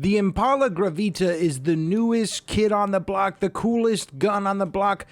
The Impala Gravita is the newest kid on the block, the coolest gun on the block.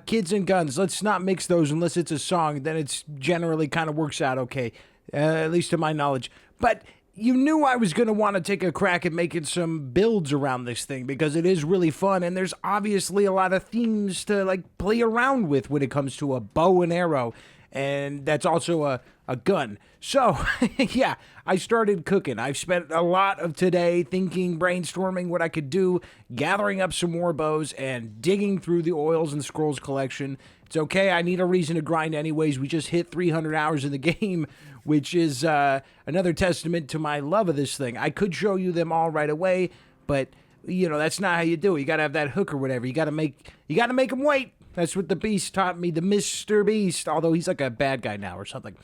Kids and guns, let's not mix those unless it's a song. Then it's generally kind of works out okay, at least to my knowledge. But you knew I was going to want to take a crack at making some builds around this thing because it is really fun, and there's obviously a lot of themes to like play around with when it comes to a bow and arrow, and that's also a gun. So, yeah, I started cooking. I've spent a lot of today thinking, brainstorming what I could do, gathering up some more bows, and digging through the Oils and Scrolls collection. It's okay, I need a reason to grind anyways. We just hit 300 hours in the game, which is another testament to my love of this thing. I could show you them all right away, but, you know, that's not how you do it. You gotta have that hook or whatever. You gotta make them wait. That's what the Beast taught me, the Mr. Beast, although he's like a bad guy now or something.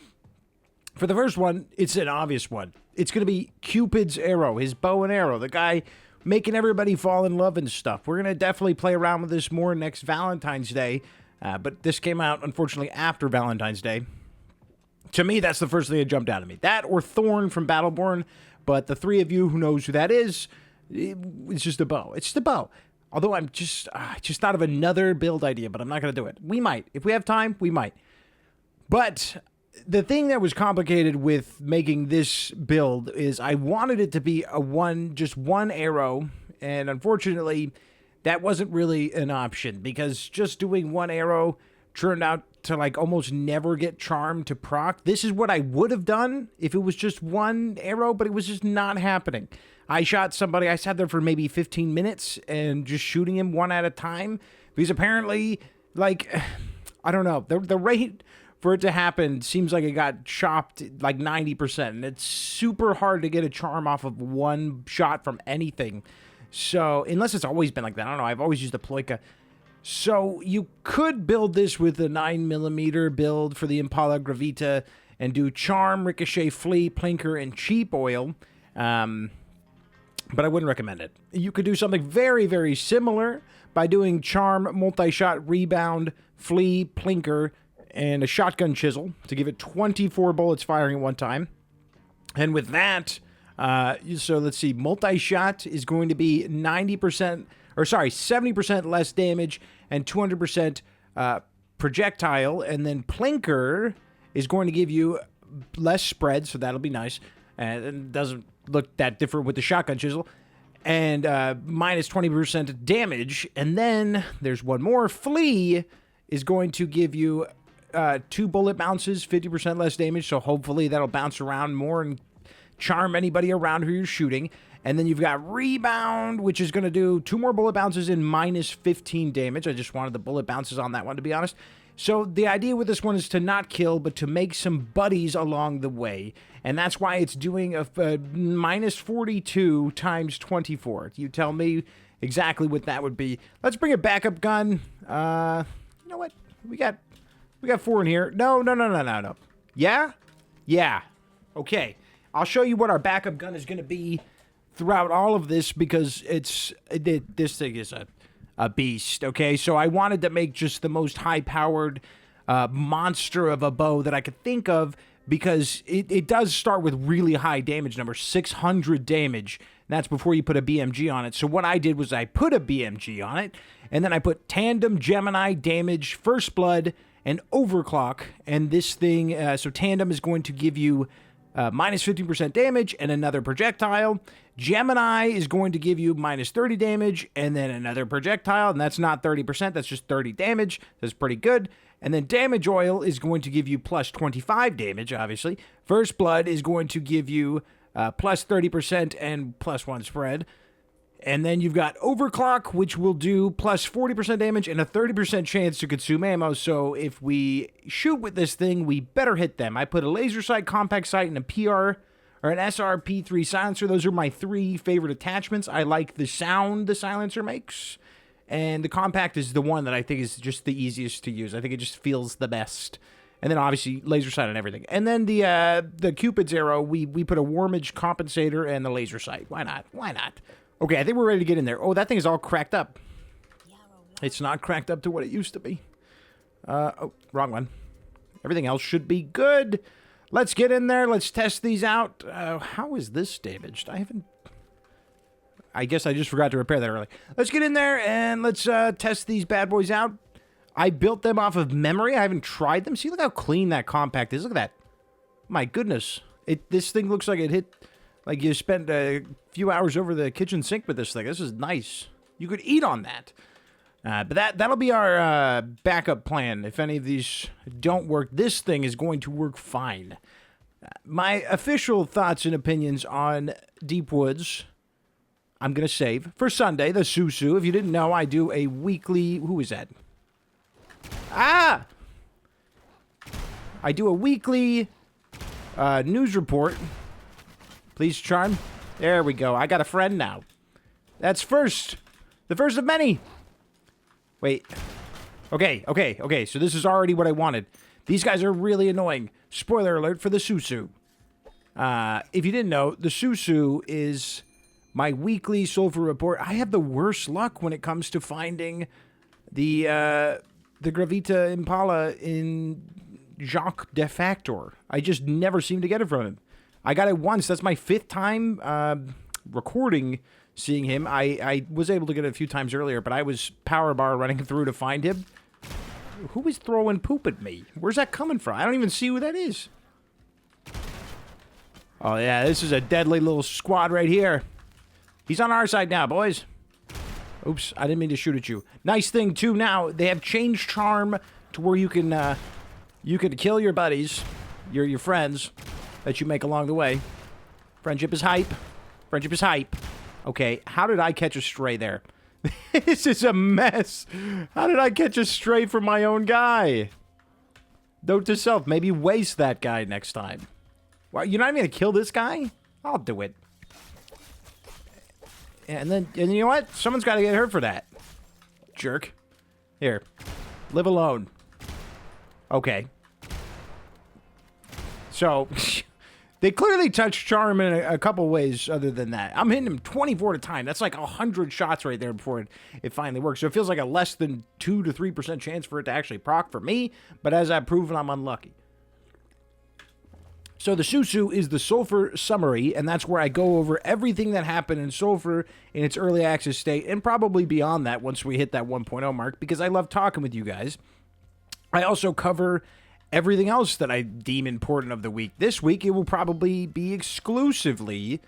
For the first one, it's an obvious one. It's going to be Cupid's arrow, his bow and arrow, the guy making everybody fall in love and stuff. We're going to definitely play around with this more next Valentine's Day, but this came out, unfortunately, after Valentine's Day. To me, that's the first thing that jumped out at me. That or Thorn from Battleborn, but the three of you who knows who that is, it's just a bow. It's just a bow. Although I just thought of another build idea, but I'm not going to do it. We might. If we have time, we might. But the thing that was complicated with making this build is I wanted it to be just one arrow, and unfortunately, that wasn't really an option because just doing one arrow turned out to like almost never get charm to proc. This is what I would have done if it was just one arrow, but it was just not happening. I shot somebody, I sat there for maybe 15 minutes and just shooting him one at a time because apparently, like, I don't know, the rate for it to happen seems like it got chopped like 90%, and it's super hard to get a charm off of one shot from anything. So, unless it's always been like that, I don't know, I've always used a Ploika. So, you could build this with a 9mm build for the Impala Gravita and do charm, ricochet, flea, plinker, and cheap oil. But I wouldn't recommend it. You could do something very, very similar by doing charm, multi-shot, rebound, flea, plinker, and a shotgun chisel to give it 24 bullets firing at one time. And with that, so let's see, multi-shot is going to be 70% less damage and 200% projectile. And then plinker is going to give you less spread, so that'll be nice. And it doesn't look that different with the shotgun chisel. And minus 20% damage. And then there's one more. Flea is going to give you 2 bullet bounces, 50% less damage, so hopefully that'll bounce around more and charm anybody around who you're shooting. And then you've got Rebound, which is going to do 2 more bullet bounces and minus 15 damage. I just wanted the bullet bounces on that one, to be honest. So the idea with this one is to not kill, but to make some buddies along the way. And that's why it's doing a minus 42 times 24. You tell me exactly what that would be. Let's bring a backup gun. You know what? We got 4 in here. No. Yeah? Yeah. Okay. I'll show you what our backup gun is going to be throughout all of this because this thing is a beast, okay? So I wanted to make just the most high-powered monster of a bow that I could think of because it does start with really high damage number, 600 damage. And that's before you put a BMG on it. So what I did was I put a BMG on it, and then I put Tandem, Gemini, Damage, First Blood, and Overclock. And this thing, so Tandem is going to give you minus 15% damage and another projectile. Gemini is going to give you minus 30 damage and then another projectile, and that's not 30%, that's just 30 damage. That's pretty good. And then Damage Oil is going to give you plus 25 damage, obviously. First Blood is going to give you plus 30% and plus 1 spread. And then you've got Overclock, which will do plus 40% damage and a 30% chance to consume ammo. So if we shoot with this thing, we better hit them. I put a laser sight, compact sight, and a PR or an SRP3 silencer. Those are my 3 favorite attachments. I like the sound the silencer makes. And the compact is the one that I think is just the easiest to use. I think it just feels the best. And then obviously laser sight and everything. And then the Cupid's arrow, we put a warmage compensator and the laser sight. Why not? Why not? Okay, I think we're ready to get in there. Oh, that thing is all cracked up. It's not cracked up to what it used to be. Oh, wrong one. Everything else should be good. Let's get in there. Let's test these out. How is this damaged? I haven't... I guess I just forgot to repair that early. Let's get in there and let's test these bad boys out. I built them off of memory. I haven't tried them. See, look how clean that compact is. Look at that. My goodness. This thing looks like it hit, like you spent a few hours over the kitchen sink with this thing. This is nice. You could eat on that. But that'll be our backup plan. If any of these don't work, this thing is going to work fine. My official thoughts and opinions on Deep Woods, I'm going to save for Sunday, the Susu. If you didn't know, I do a weekly... Who is that? Ah! I do a weekly news report. Please, Charm. There we go. I got a friend now. That's first. The first of many. Wait. Okay. So this is already what I wanted. These guys are really annoying. Spoiler alert for the Susu. If you didn't know, the Susu is my weekly Sulfur report. I have the worst luck when it comes to finding the Gravita Impala in Jacques de Factor. I just never seem to get it from him. I got it once. That's my 5th time recording seeing him. I was able to get it a few times earlier, but I was power bar running through to find him. Who is throwing poop at me? Where's that coming from? I don't even see who that is. Oh, yeah, this is a deadly little squad right here. He's on our side now, boys. Oops, I didn't mean to shoot at you. Nice thing, too, now, they have changed charm to where you can kill your buddies, your friends that you make along the way. Friendship is hype. Friendship is hype. Okay, how did I catch a stray there? This is a mess. How did I catch a stray from my own guy? Note to self, maybe waste that guy next time. Well, you're not even going to kill this guy? I'll do it. And you know what? Someone's got to get hurt for that. Jerk. Here. Live alone. Okay. So, they clearly touch charm in a couple ways other than that. I'm hitting him 24 at a time. That's like 100 shots right there before it finally works. So it feels like a less than 2 to 3% chance for it to actually proc for me. But as I've proven, I'm unlucky. So the Susu is the Sulfur summary, and that's where I go over everything that happened in Sulfur in its early access state, and probably beyond that once we hit that 1.0 mark, because I love talking with you guys. I also cover everything else that I deem important of the week. This week, it will probably be exclusively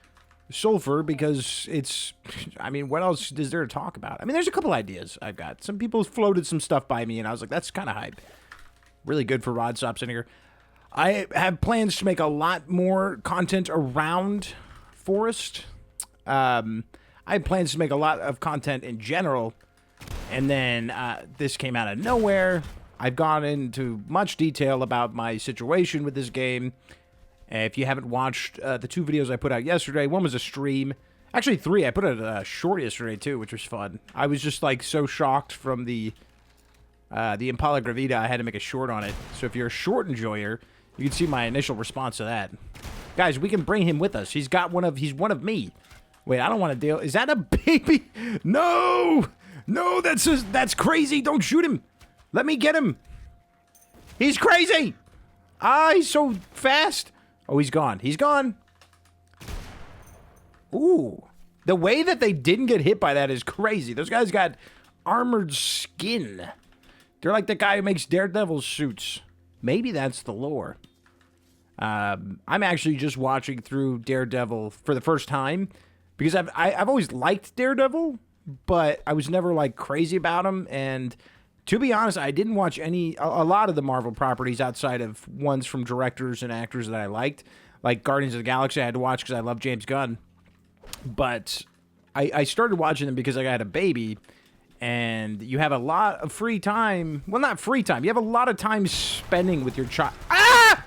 Sulfur, because it's... I mean, what else is there to talk about? I mean, there's a couple ideas I've got. Some people floated some stuff by me, and I was like, that's kind of hype. Really good for rod stops in here. I have plans to make a lot more content around Forest. I have plans to make a lot of content in general, and then this came out of nowhere. I've gone into much detail about my situation with this game. If you haven't watched the 2 videos I put out yesterday, one was a stream. Actually, 3. I put out a short yesterday, too, which was fun. I was just, like, so shocked from the Impala Gravita, I had to make a short on it. So if you're a short enjoyer, you can see my initial response to that. Guys, we can bring him with us. He's one of me. Wait, I don't want to deal. Is that a baby? No! No, that's crazy. Don't shoot him. Let me get him. He's crazy. He's so fast. Oh, he's gone. He's gone. Ooh. The way that they didn't get hit by that is crazy. Those guys got armored skin. They're like the guy who makes Daredevil suits. Maybe that's the lore. I'm actually just watching through Daredevil for the first time because I've always liked Daredevil, but I was never like crazy about him. And to be honest, I didn't watch a lot of the Marvel properties outside of ones from directors and actors that I liked, like Guardians of the Galaxy. I had to watch because I love James Gunn, but I started watching them because I had a baby. And you have a lot of free time. Well, not free time. You have a lot of time spending with your child. Ah!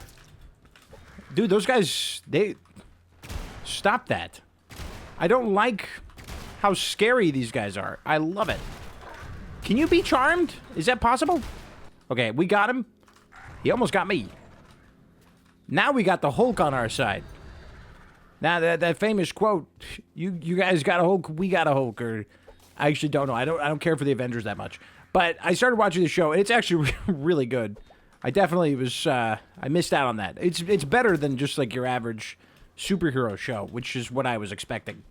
Dude, those guys, they... Stop that. I don't like how scary these guys are. I love it. Can you be charmed? Is that possible? Okay, we got him. He almost got me. Now we got the Hulk on our side. Now, that famous quote, you guys got a Hulk, we got a Hulk, or... I actually don't know. I don't care for the Avengers that much. But I started watching the show, and it's actually really good. I definitely was... I missed out on that. It's better than just like your average superhero show, which is what I was expecting.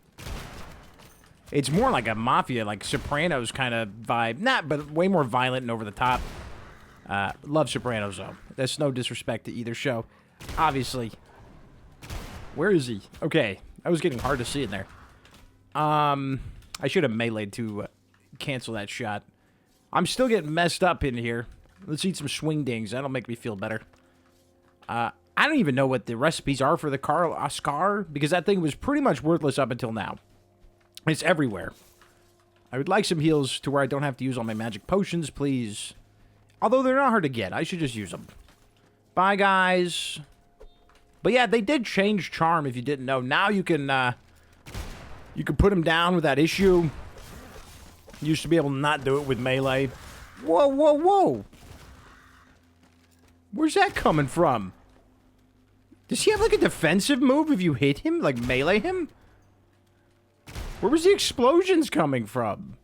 It's more like a mafia, like Sopranos kind of vibe. Not, but way more violent and over the top. Love Sopranos, though. That's no disrespect to either show. Obviously. Where is he? Okay. That was getting hard to see in there. I should have meleeed to cancel that shot. I'm still getting messed up in here. Let's eat some swing dings. That'll make me feel better. I don't even know what the recipes are for the Carl Oscar, because that thing was pretty much worthless up until now. It's everywhere. I would like some heals to where I don't have to use all my magic potions, please. Although they're not hard to get. I should just use them. Bye, guys. But yeah, they did change charm, if you didn't know. Now you can put him down without issue. You used to be able to not do it with melee. Whoa, whoa, whoa. Where's that coming from? Does he have, like, a defensive move if you hit him? Like, melee him? Where was the explosions coming from?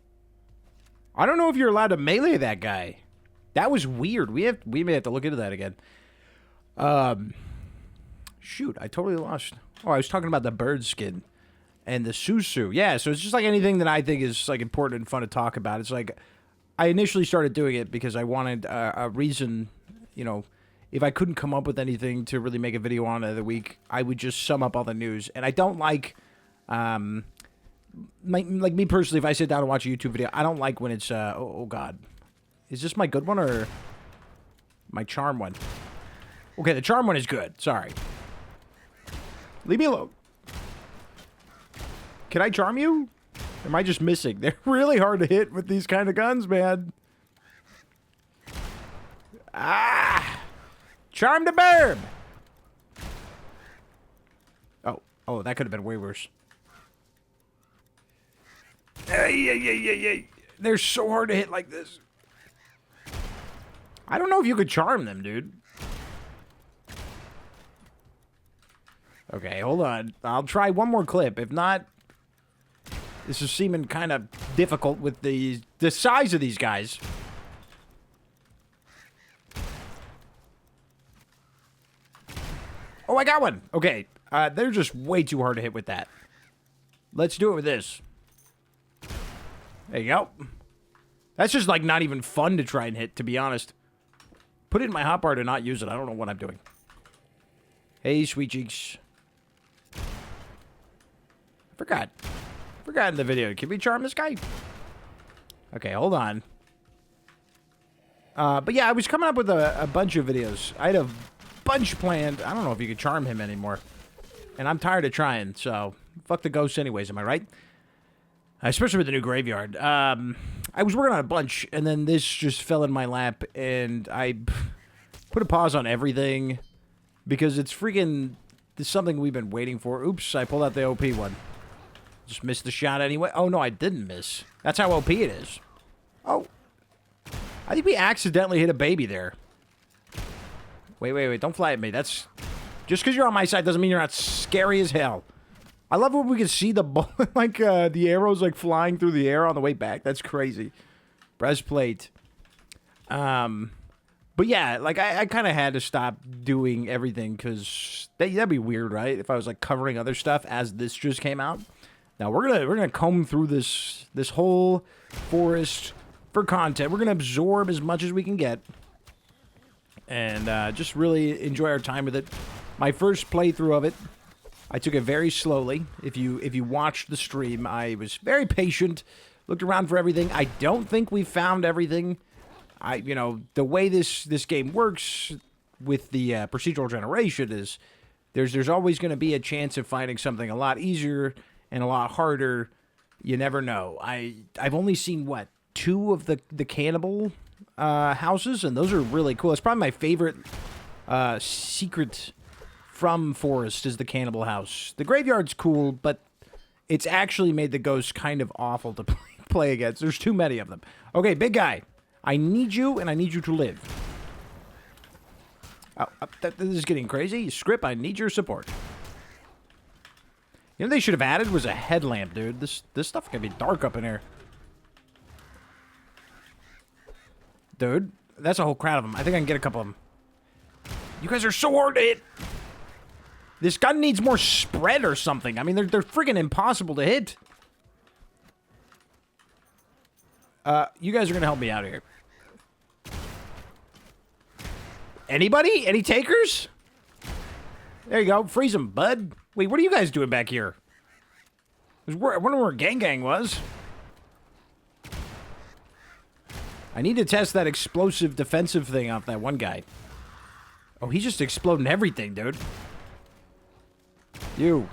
I don't know if you're allowed to melee that guy. That was weird. We may have to look into that again. Shoot, I totally lost. Oh, I was talking about the bird skin and the susu. Yeah, so it's just like anything that I think is like important and fun to talk about. It's like I initially started doing it because I wanted a reason, you know, if I couldn't come up with anything to really make a video on of the week, I would just sum up all the news. And I don't like, like me personally, if I sit down and watch a YouTube video, I don't like when it's, oh God. Is this my good one or my charm one? Okay, the charm one is good. Sorry. Leave me alone. Can I charm you? Am I just missing? They're really hard to hit with these kind of guns, man. Ah! Charm the burb! Oh, that could have been way worse. Hey. They're so hard to hit like this. I don't know if you could charm them, dude. Okay, hold on. I'll try one more clip. If not, this is seeming kind of difficult with the size of these guys. Oh, I got one. Okay, they're just way too hard to hit with that. Let's do it with this. There you go. That's just like not even fun to try and hit, to be honest. Put it in my hotbar to not use it. I don't know what I'm doing. Hey, sweet cheeks. Forgot in the video. Can we charm this guy? Okay, hold on. But yeah, I was coming up with a bunch of videos. I had a bunch planned. I don't know if you could charm him anymore. And I'm tired of trying, so fuck the ghosts anyways, am I right? Especially with the new graveyard. I was working on a bunch, and then this just fell in my lap, and I put a pause on everything because it's freaking... This is something we've been waiting for. Oops, I pulled out the OP one. Just missed the shot anyway. Oh, no, I didn't miss. That's how OP it is. Oh. I think we accidentally hit a baby there. Wait. Don't fly at me. That's... Just because you're on my side doesn't mean you're not scary as hell. I love when we can see the bullet, like, the arrows, like, flying through the air on the way back. That's crazy. Breastplate. But yeah, like, I kind of had to stop doing everything because that'd be weird, right? If I was, like, covering other stuff as this just came out. Now, we're gonna comb through this whole forest for content. We're gonna absorb as much as we can get. And just really enjoy our time with it. My first playthrough of it, I took it very slowly. If you watched the stream, I was very patient, looked around for everything. I don't think we found everything. You know, the way this game works with the procedural generation is there's always going to be a chance of finding something a lot easier and a lot harder. You never know. I've only seen, what, 2 of the cannibal houses, and those are really cool. It's probably my favorite secret from Forest is the cannibal house. The graveyard's cool, but it's actually made the ghosts kind of awful to play against. There's too many of them. Okay, big guy. I need you, and I need you to live. Oh, this is getting crazy. Script, I need your support. You know what they should have added was a headlamp, dude. This stuff can be dark up in here. Dude, that's a whole crowd of them. I think I can get a couple of them. You guys are so hard to hit. This gun needs more spread or something. I mean, they're freaking impossible to hit. You guys are gonna help me out here. Anybody? Any takers? There you go. Freeze them, bud. Wait, what are you guys doing back here? I wonder where Gang was. I need to test that explosive defensive thing off that one guy. Oh, he's just exploding everything, dude. You.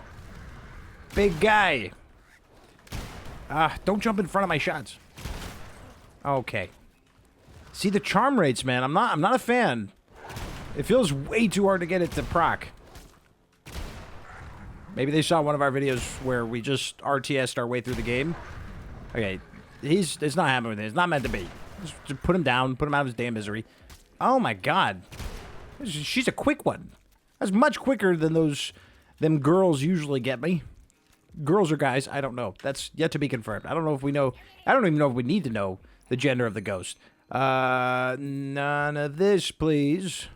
Big guy. Don't jump in front of my shots. Okay. See the charm rates, man. I'm not a fan. It feels way too hard to get it to proc. Maybe they saw one of our videos where we just RTS'd our way through the game. Okay. It's not happening with it. It's not meant to be. Just put him down. Put him out of his damn misery. Oh, my God. She's a quick one. That's much quicker than them girls usually get me. Girls or guys, I don't know. That's yet to be confirmed. I don't know if we know. I don't even know if we need to know the gender of the ghost. None of this, please.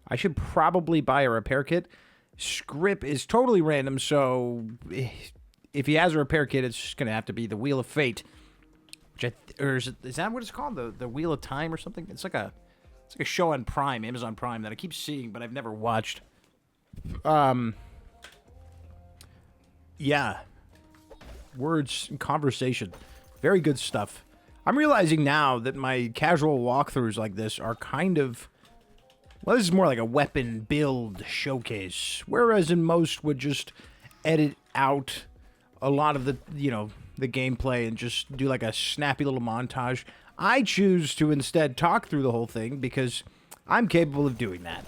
I should probably buy a repair kit. Script is totally random, so if he has a repair kit, it's just going to have to be the Wheel of Fate. Which is that what it's called? The Wheel of Time or something? It's like a show on Prime, Amazon Prime, that I keep seeing, but I've never watched. Yeah. Words and conversation. Very good stuff. I'm realizing now that my casual walkthroughs like this are kind of... Well, this is more like a weapon build showcase. Whereas in most would just edit out a lot of the, the gameplay and just do like a snappy little montage. I choose to instead talk through the whole thing because I'm capable of doing that.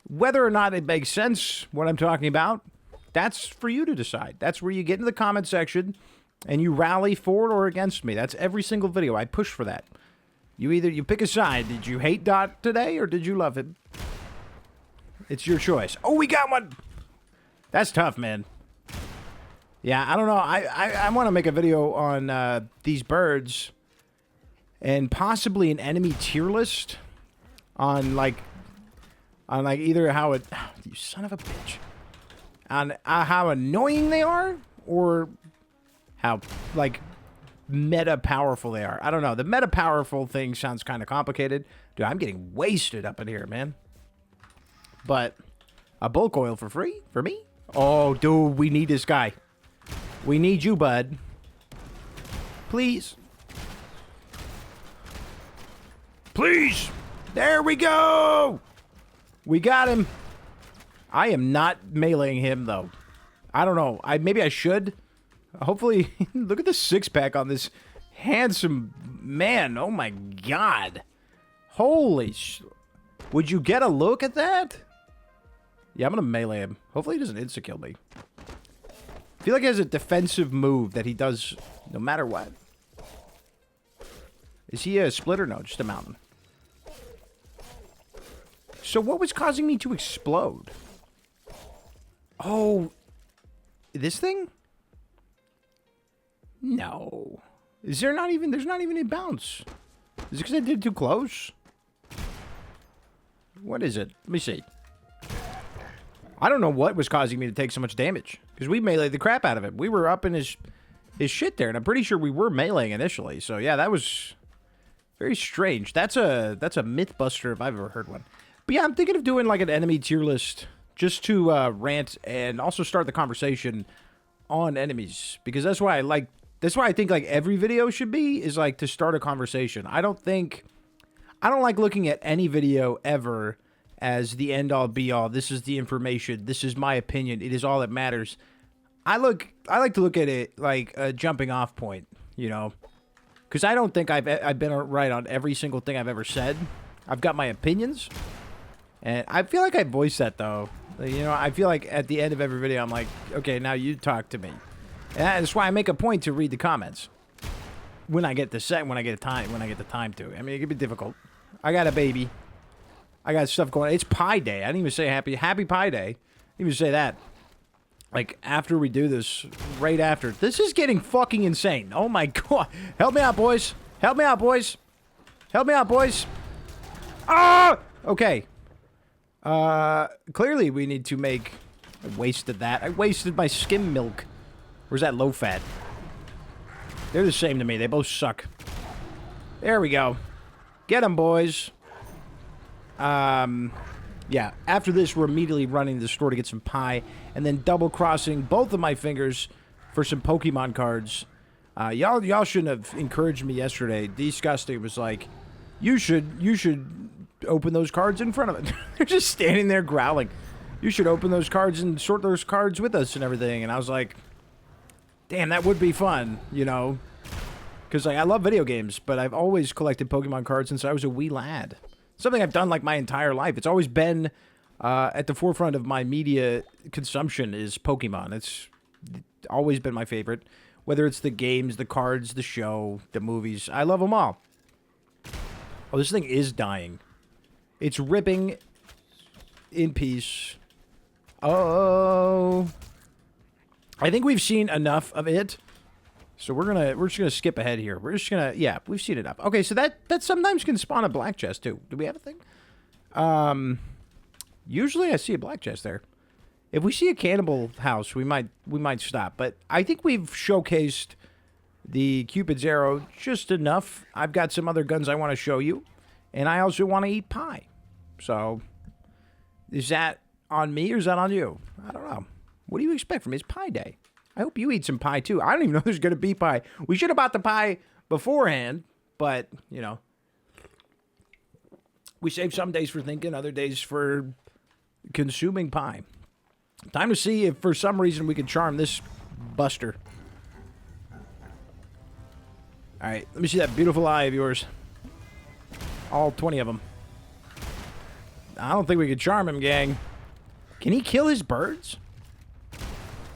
Whether or not it makes sense, what I'm talking about, that's for you to decide. That's where you get into the comment section and you rally for it or against me. That's every single video. I push for that. You pick a side. Did you hate Dot today or did you love him? It's your choice. Oh, we got one! That's tough, man. Yeah, I don't know. I want to make a video on these birds and possibly an enemy tier list on either how it... You son of a bitch. On how annoying they are or how, meta powerful they are. I don't know. The meta powerful thing sounds kind of complicated. Dude, I'm getting wasted up in here, man. But a bulk oil for free? For me? Oh, dude, we need this guy. We need you, bud. Please. Please. There we go. We got him. I am not meleeing him, though. I don't know. Maybe I should. Hopefully, look at the six-pack on this handsome man. Oh, my God. Holy Would you get a look at that? Yeah, I'm going to melee him. Hopefully he doesn't insta-kill me. I feel like he has a defensive move that he does no matter what. Is he a splitter? No, just a mountain. So what was causing me to explode? Oh, this thing? No. There's not even a bounce. Is it because I did too close? What is it? Let me see. I don't know what was causing me to take so much damage. Because we meleeed the crap out of him. We were up in his shit there. And I'm pretty sure we were meleeing initially. So yeah, that was very strange. That's a myth buster if I've ever heard one. But yeah, I'm thinking of doing like an enemy tier list. Just to rant and also start the conversation on enemies. Because that's why I think like every video should be is like to start a conversation. I don't like looking at any video ever as the end all be all. This is the information. This is my opinion. It is all that matters. I like to look at it like a jumping off point, because I don't think I've been right on every single thing I've ever said. I've got my opinions, and I feel like I voice that though. I feel like at the end of every video, I'm like, okay, now you talk to me. And that's why I make a point to read the comments when I get the time to. I mean, it can be difficult. I got a baby. I got stuff going on. It's Pi Day. I didn't even say happy Pi Day. I didn't even say that. Like, after we do this, right after. This is getting fucking insane. Oh, my God. Help me out, boys. Help me out, boys. Help me out, boys. Ah! Okay. Clearly we need to make... I wasted that. I wasted my skim milk. Where's that low fat? They're the same to me. They both suck. There we go. Get them, boys. Yeah, after this, we're immediately running to the store to get some pie, and then double-crossing both of my fingers for some Pokemon cards. Y'all shouldn't have encouraged me yesterday. Disgusting was like, you should open those cards in front of it. They're just standing there growling. You should open those cards and sort those cards with us and everything. And I was like, damn, that would be fun, you know? Because like, I love video games, but I've always collected Pokemon cards since I was a wee lad. Something I've done like my entire life. It's always been at the forefront of my media consumption is Pokemon. It's always been my favorite. Whether it's the games, the cards, the show, the movies. I love them all. Oh, this thing is dying. It's ripping in peace. Oh. I think we've seen enough of it. So we're just gonna skip ahead here. We're just gonna, yeah, we've seen enough. Okay, so that sometimes can spawn a black chest too. Do we have a thing? Usually I see a black chest there. If we see a cannibal house, we might stop. But I think we've showcased the Cupid's arrow just enough. I've got some other guns I want to show you, and I also want to eat pie. So is that on me or is that on you? I don't know. What do you expect from me? It's pie day. I hope you eat some pie, too. I don't even know there's going to be pie. We should have bought the pie beforehand, but, you know. We save some days for thinking, other days for consuming pie. Time to see if, for some reason, we can charm this buster. All right, let me see that beautiful eye of yours. All 20 of them. I don't think we could charm him, gang. Can he kill his birds?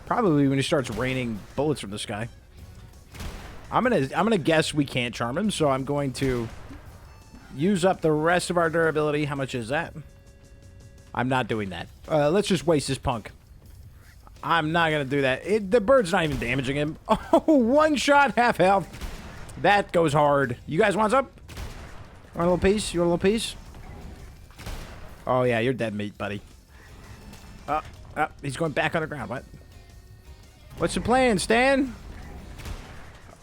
Probably when he starts raining bullets from the sky. I'm gonna guess we can't charm him, so I'm going to use up the rest of our durability. How much is that? I'm not doing that. Let's just waste this punk. I'm not gonna do that. The bird's not even damaging him. Oh, one shot, half health. That goes hard. You guys want some? Want a little piece? You want a little piece? Oh yeah, you're dead meat, buddy. He's going back on the ground. What? What's the plan, Stan?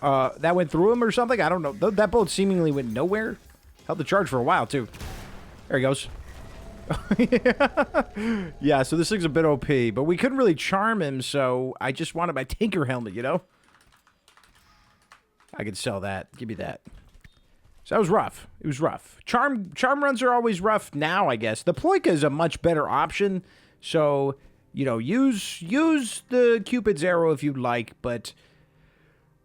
That went through him or something? I don't know. That bullet seemingly went nowhere. Held the charge for a while, too. There he goes. Yeah, so this thing's a bit OP. But we couldn't really charm him, so I just wanted my Tinker helmet, you know? I could sell that. Give me that. So that was rough. It was rough. Charm runs are always rough now, I guess. The Ploika is a much better option. So, you know, use the Cupid's arrow if you'd like, but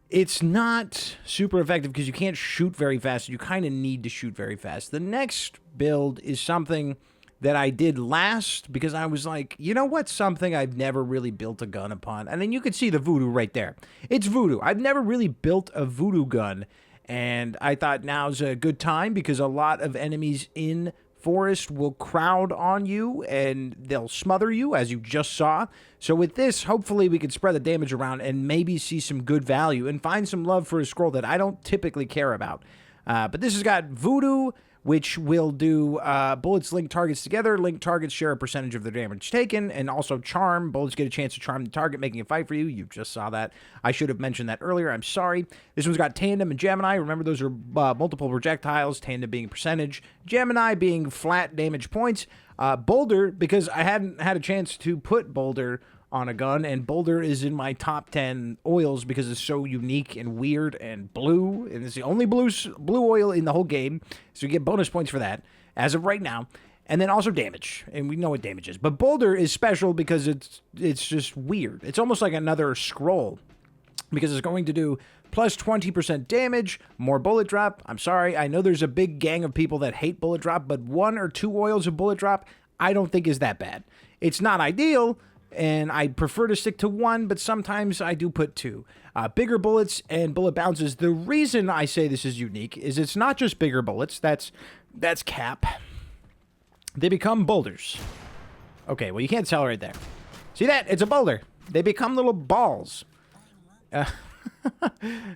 it's not super effective because you can't shoot very fast. You kind of need to shoot very fast. The next build is something that I did last because I was like, you know what's something I've never really built a gun upon? And then you can see the Voodoo right there. It's Voodoo. I've never really built a Voodoo gun, and I thought now's a good time because a lot of enemies in forest will crowd on you and they'll smother you, as you just saw. So with this, hopefully we can spread the damage around and maybe see some good value and find some love for a scroll that I don't typically care about. But this has got Voodoo, which will do bullets link targets together. Link targets share a percentage of the damage taken, and also charm. Bullets get a chance to charm the target, making a fight for you. You just saw that. I should have mentioned that earlier. I'm sorry. This one's got Tandem and Gemini. Remember, those are multiple projectiles. Tandem being percentage. Gemini being flat damage points. Boulder, because I hadn't had a chance to put Boulder on a gun, and Boulder is in my top 10 oils because it's so unique and weird and blue, and it's the only blue oil in the whole game, so you get bonus points for that as of right now. And then also damage, and we know what damage is, but Boulder is special because it's just weird. It's almost like another scroll because it's going to do plus 20% damage, more bullet drop. I'm sorry, I know there's a big gang of people that hate bullet drop, but 1 or 2 oils of bullet drop I don't think is that bad. It's not ideal, and I prefer to stick to 1, but sometimes I do put 2. Bigger bullets and bullet bounces. The reason I say this is unique is it's not just bigger bullets. That's cap. They become boulders. Okay, well, you can't tell right there. See that? It's a boulder. They become little balls.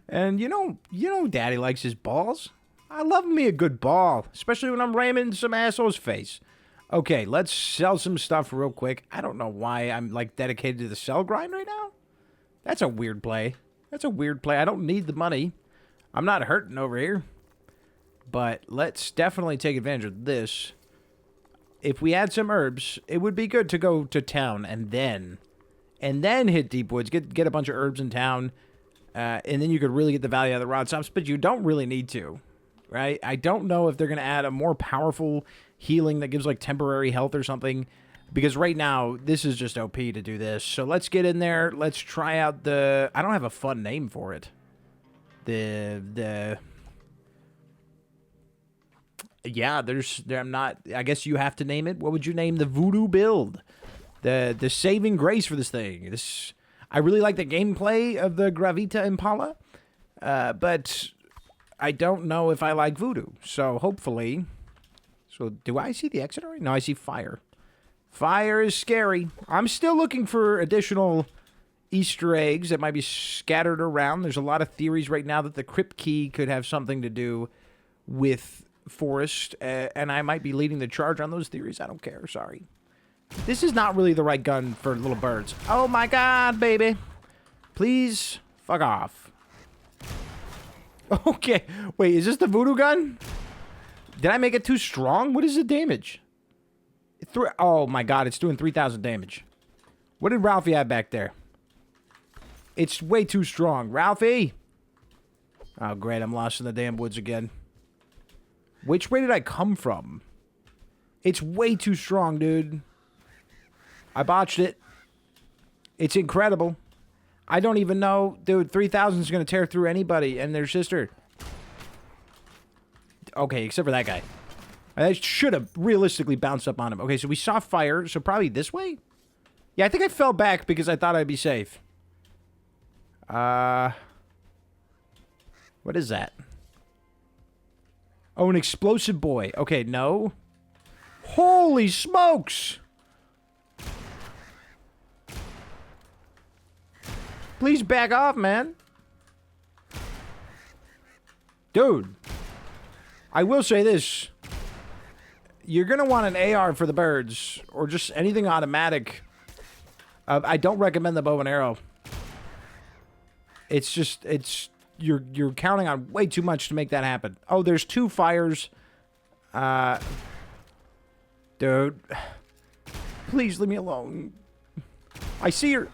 And you know Daddy likes his balls. I love me a good ball, especially when I'm ramming some asshole's face. Okay, let's sell some stuff real quick. I don't know why I'm, like, dedicated to the sell grind right now. That's a weird play. I don't need the money. I'm not hurting over here. But let's definitely take advantage of this. If we had some herbs, it would be good to go to town and then hit Deep Woods. Get a bunch of herbs in town, and then you could really get the value out of the rod stops. But you don't really need to, right? I don't know if they're gonna add a more powerful healing that gives like temporary health or something. Because right now, this is just OP to do this. So let's get in there. Let's try out the... I don't have a fun name for it. Yeah, I'm not... I guess you have to name it. What would you name the Voodoo build? The saving grace for this thing. I really like the gameplay of the Gravita Impala. But I don't know if I like Voodoo. So hopefully... So do I see the exit already? No, I see fire. Fire is scary. I'm still looking for additional Easter eggs that might be scattered around. There's a lot of theories right now that the crypt key could have something to do with Forest, and I might be leading the charge on those theories. I don't care. Sorry. This is not really the right gun for little birds. Oh my god, baby. Please, fuck off. Okay. Wait, is this the Voodoo gun? Did I make it too strong? What is the damage? Oh my god, it's doing 3,000 damage. What did Ralphie have back there? It's way too strong. Ralphie! Oh great, I'm lost in the damn woods again. Which way did I come from? It's way too strong, dude. I botched it. It's incredible. I don't even know. Dude, 3,000 is going to tear through anybody and their sister. Okay, except for that guy. I should have realistically bounced up on him. Okay, so we saw fire, so probably this way? Yeah, I think I fell back because I thought I'd be safe. What is that? Oh, an explosive boy. Okay, no. Holy smokes! Please back off, man. Dude. I will say this. You're going to want an AR for the birds, or just anything automatic. I don't recommend the bow and arrow. It's just, you're counting on way too much to make that happen. Oh, there's 2 fires. Dude. Please leave me alone. I see her.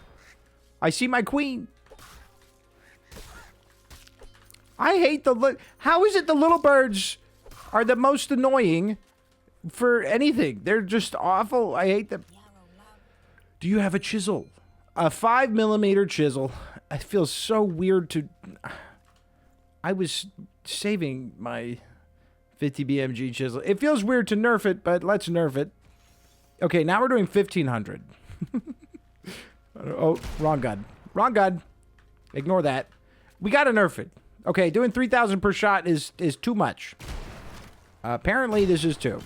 I see my queen. I hate how is it the little birds are the most annoying for anything? They're just awful. I hate them. Do you have a chisel? A 5mm chisel. It feels so weird to... I was saving my 50 BMG chisel. It feels weird to nerf it, but let's nerf it. Okay, now we're doing 1,500. Oh, wrong gun. Wrong gun. Ignore that. We gotta nerf it. Okay, doing 3,000 per shot is too much. Apparently, this is too.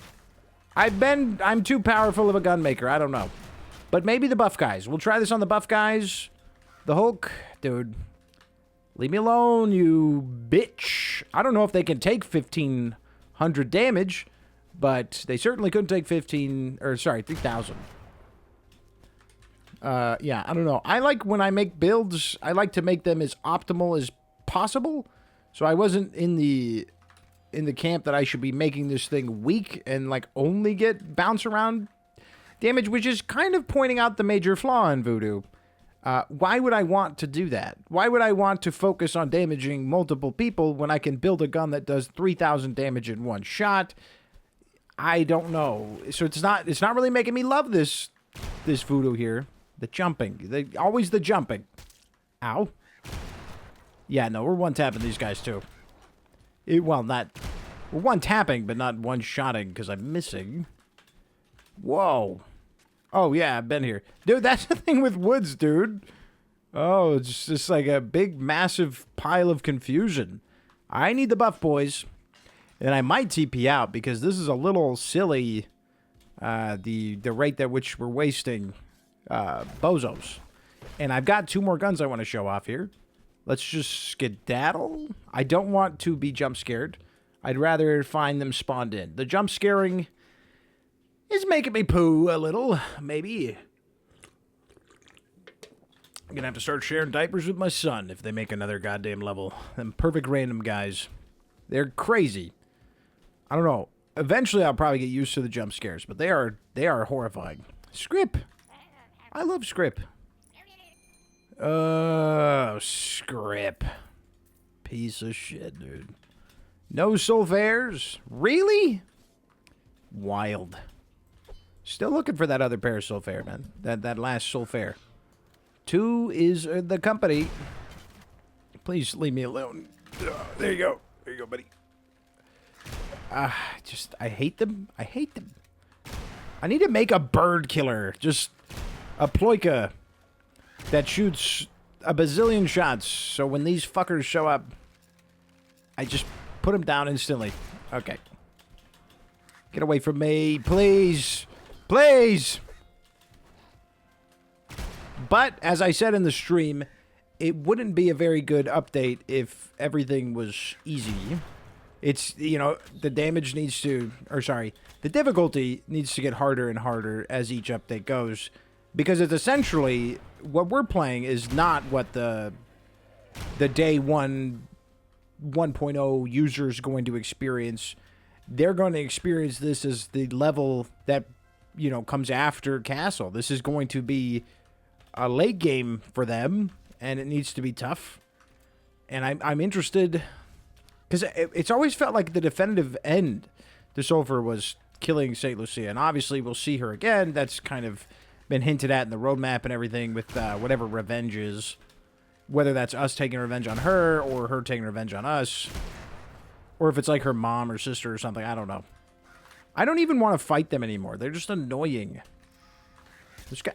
I'm too powerful of a gun maker. I don't know. But maybe the buff guys. We'll try this on the buff guys. The Hulk. Dude. Leave me alone, you bitch. I don't know if they can take 1,500 damage, but they certainly couldn't take 3,000. Yeah, I don't know. I like when I make builds, I like to make them as optimal as possible. So I wasn't in the camp that I should be making this thing weak and like only get bounce around damage, which is kind of pointing out the major flaw in Voodoo. Why would I want to do that? Why would I want to focus on damaging multiple people when I can build a gun that does 3,000 damage in one shot? I don't know. So it's not really making me love this Voodoo here. The jumping. Always the jumping. Ow. Yeah, no, we're one-tapping these guys too. We're one-tapping, but not one-shotting because I'm missing. Whoa. Oh, yeah, I've been here. Dude, that's the thing with woods, dude. Oh, it's just like a big, massive pile of confusion. I need the buff, boys. And I might TP out because this is a little silly, the rate at which we're wasting bozos. And I've got 2 more guns I want to show off here. Let's just skedaddle. I don't want to be jump scared. I'd rather find them spawned in. The jump scaring is making me poo a little, maybe. I'm gonna have to start sharing diapers with my son if they make another goddamn level. Them perfect random guys. They're crazy. I don't know. Eventually, I'll probably get used to the jump scares, but they are horrifying. Scrip. I love Scrip. Scrip. Piece of shit, dude. No Sulfurs? Really? Wild. Still looking for that other pair of Sulfur, man. That last Sulfur. 2 is the company. Please leave me alone. There you go. There you go, buddy. I hate them. I hate them. I need to make a bird killer. Just a ploika that shoots a bazillion shots. So when these fuckers show up, I just put them down instantly. Okay. Get away from me, please. Please. But, as I said in the stream, it wouldn't be a very good update if everything was easy. It's, you know, the damage needs to, or sorry, the difficulty needs to get harder and harder as each update goes. Because it's essentially, what we're playing is not what the day 1.0 user is going to experience. They're going to experience this as the level that, you know, comes after Castle. This is going to be a late game for them, and it needs to be tough. And I'm interested, because it's always felt like the definitive end to Sulfur was killing St. Lucia, and obviously we'll see her again. That's kind of been hinted at in the roadmap and everything with whatever revenge is, whether that's us taking revenge on her or her taking revenge on us, or if it's like her mom or sister or something. I don't know. I don't even want to fight them anymore. They're just annoying.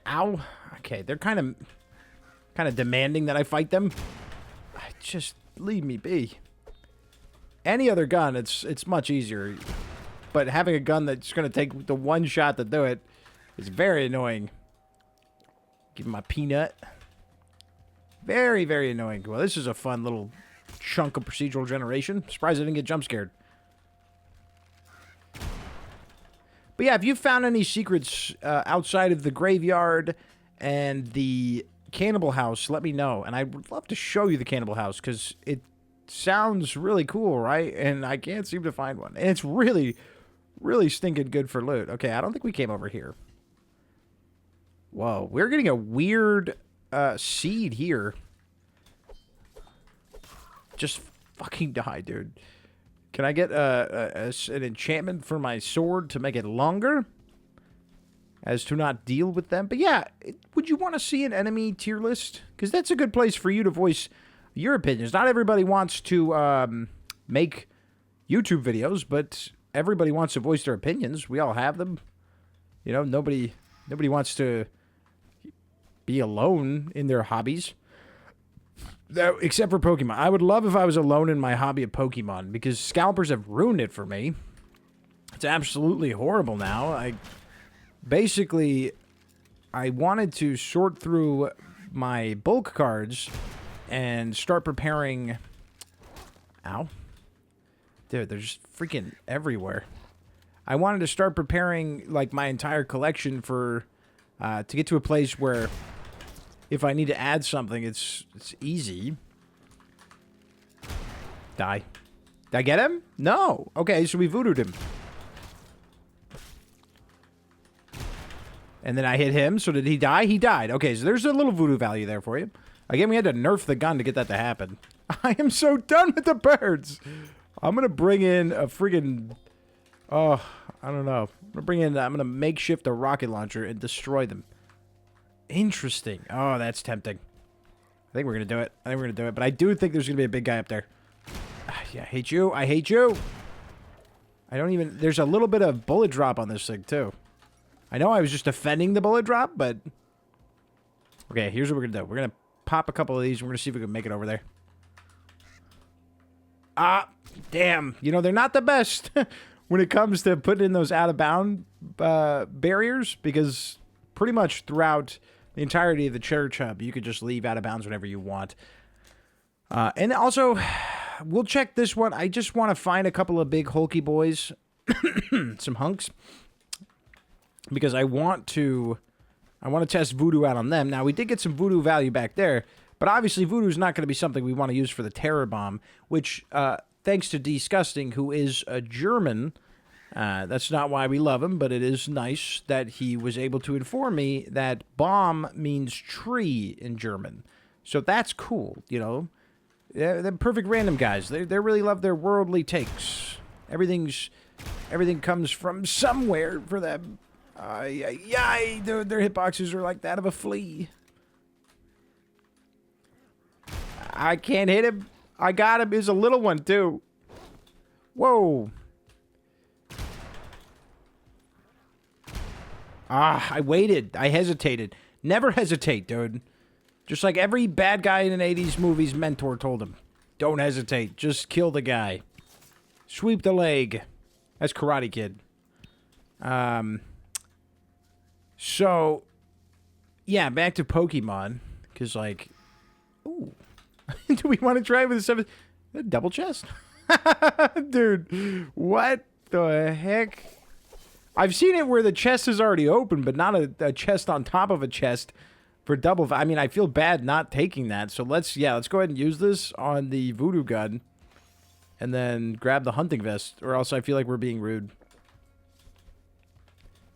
Ow. Okay, they're kind of demanding that I fight them. Just leave me be. Any other gun, it's much easier. But having a gun that's going to take the one shot to do it is very annoying. Give him my peanut. Very, very annoying. Well, this is a fun little chunk of procedural generation. Surprised I didn't get jump scared. But yeah, if you found any secrets outside of the graveyard and the cannibal house, let me know. And I would love to show you the cannibal house, because it sounds really cool, right? And I can't seem to find one. And it's really, really stinking good for loot. Okay, I don't think we came over here. Whoa, we're getting a weird seed here. Just fucking die, dude. Can I get an enchantment for my sword to make it longer? As to not deal with them? But yeah, would you want to see an enemy tier list? Because that's a good place for you to voice your opinions. Not everybody wants to make YouTube videos, but everybody wants to voice their opinions. We all have them. You know, nobody wants to be alone in their hobbies. Except for Pokemon. I would love if I was alone in my hobby of Pokemon, because scalpers have ruined it for me. It's absolutely horrible now. I wanted to sort through my bulk cards and start preparing... Ow. Dude, they're just freaking everywhere. I wanted to start preparing, like, my entire collection for... to get to a place where... if I need to add something, it's easy. Die. Did I get him? No. Okay, so we voodooed him. And then I hit him, so did he die? He died. Okay, so there's a little voodoo value there for you. Again, we had to nerf the gun to get that to happen. I am so done with the birds. I'm going to bring in a friggin... oh, I don't know. I'm going to makeshift a rocket launcher and destroy them. Interesting. Oh, that's tempting. I think we're going to do it. But I do think there's going to be a big guy up there. Yeah, I hate you. I hate you. I don't even... there's a little bit of bullet drop on this thing, too. I know I was just defending the bullet drop, but... okay, here's what we're going to do. We're going to pop a couple of these, and we're going to see if we can make it over there. Ah, damn. You know, they're not the best when it comes to putting in those out-of-bound barriers, because pretty much throughout the entirety of the church hub, you could just leave out of bounds whenever you want. And also, we'll check this one. I just want to find a couple of big hulky boys, some hunks, because I want to test Voodoo out on them. Now, we did get some Voodoo value back there, but obviously Voodoo is not going to be something we want to use for the Terror Bomb, which, thanks to Disgusting, who is a German, That's not why we love him, but it is nice that he was able to inform me that bomb means tree in German. So that's cool, you know. They're perfect random guys. They really love their worldly takes. Everything comes from somewhere for them. Their hitboxes are like that of a flea. I can't hit him. I got him. He's a little one, too. Whoa. I waited. I hesitated. Never hesitate, dude. Just like every bad guy in an 80s movie's mentor told him. Don't hesitate. Just kill the guy. Sweep the leg. That's Karate Kid. So, yeah, back to Pokemon. Because, like, ooh. Do we want to try it with a 7... Double chest? Dude, what the heck? I've seen it where the chest is already open, but not a chest on top of a chest for double. I mean, I feel bad not taking that. So let's go ahead and use this on the Voodoo gun. And then grab the hunting vest, or else I feel like we're being rude.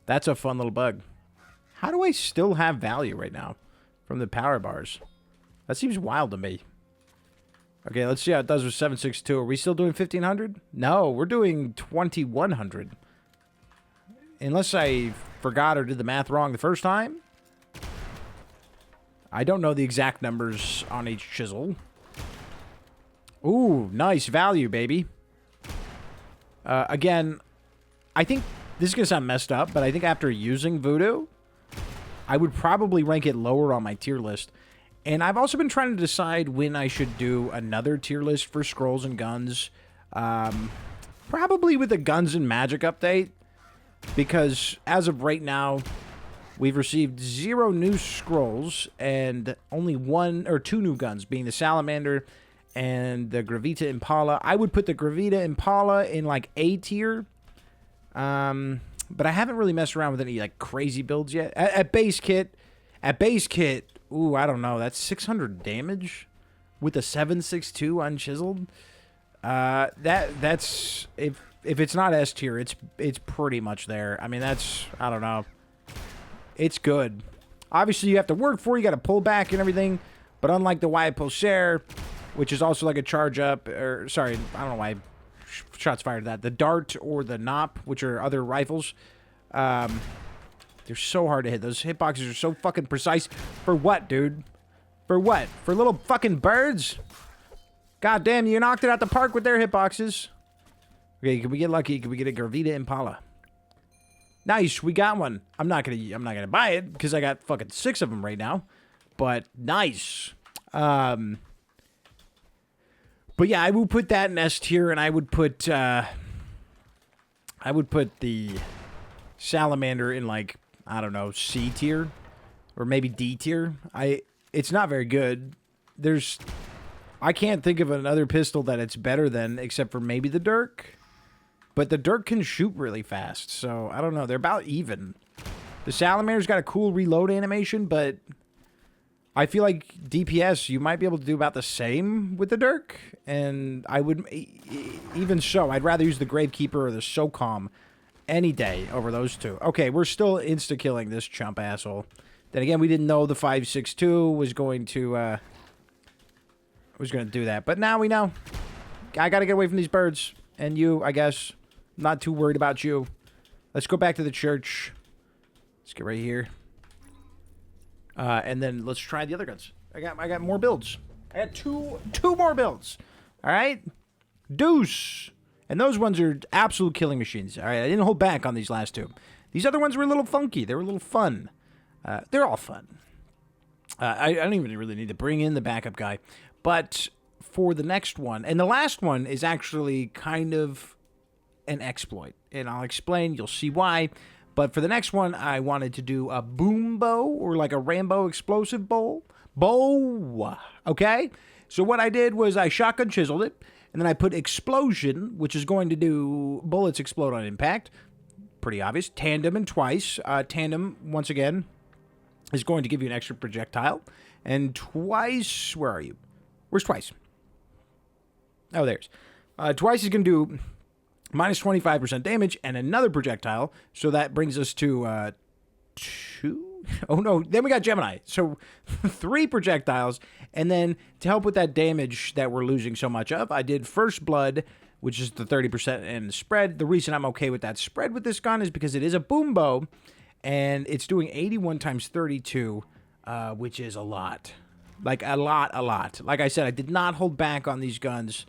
That's a fun little bug. How do I still have value right now from the power bars? That seems wild to me. Okay, let's see how it does with 762. Are we still doing 1,500? No, we're doing 2,100. Unless I forgot or did the math wrong the first time. I don't know the exact numbers on each chisel. Ooh, nice value, baby. Again, I think this is going to sound messed up, but I think after using Voodoo, I would probably rank it lower on my tier list. And I've also been trying to decide when I should do another tier list for scrolls and guns. Probably with the Guns and Magic update. Because as of right now, we've received 0 new scrolls and only 1 or 2 new guns, being the Salamander and the Gravita Impala. I would put the Gravita Impala in like A tier. But I haven't really messed around with any like crazy builds yet. At base kit, ooh, I don't know. That's 600 damage with a 762 unchiseled. That's if it's not S tier, it's pretty much there. I mean, that's, I don't know. It's good. Obviously, you have to work for it. You got to pull back and everything. But unlike the Wyatt Pulsar, which is also like a charge up, or sorry, I don't know why shots fired at that. The Dart or the Nop, which are other rifles. They're so hard to hit. Those hitboxes are so fucking precise. For what, dude? For what? For little fucking birds? God damn, you knocked it out the park with their hitboxes. Okay, can we get lucky? Can we get a Gravita Impala? Nice, we got one. I'm not gonna buy it because I got fucking 6 of them right now. But nice. But yeah, I would put that in S tier, and I would put the Salamander in, like, I don't know, C tier or maybe D tier. It's not very good. I can't think of another pistol that it's better than except for maybe the Dirk. But the Dirk can shoot really fast, so I don't know. They're about even. The Salamander's got a cool reload animation, but I feel like DPS, you might be able to do about the same with the Dirk. And I would, even so, I'd rather use the Gravekeeper or the SOCOM any day over those two. Okay, we're still insta-killing this chump asshole. Then again, we didn't know the 5.62 was going to do that. But now we know. I gotta get away from these birds. And you, I guess. Not too worried about you. Let's go back to the church. Let's get right here. And then let's try the other guns. I got more builds. I got two more builds. All right? Deuce. And those ones are absolute killing machines. All right, I didn't hold back on these last 2. These other ones were a little funky. They were a little fun. They're all fun. I don't even really need to bring in the backup guy. But for the next one, and the last one is actually kind of an exploit. And I'll explain. You'll see why. But for the next one, I wanted to do a boom bow or like a Rambo explosive bow. Okay? So what I did was I shotgun chiseled it. And then I put explosion, which is going to do bullets explode on impact. Pretty obvious. Tandem and twice. Tandem, once again, is going to give you an extra projectile. And twice, where are you? Where's twice? Oh, there's. Twice is going to do minus 25% damage, and another projectile. So that brings us to 2. Oh, no. Then we got Gemini. So 3 projectiles. And then to help with that damage that we're losing so much of, I did First Blood, which is the 30% and the spread. The reason I'm okay with that spread with this gun is because it is a boom bow, and it's doing 81 times 32, which is a lot. Like, a lot. Like I said, I did not hold back on these guns.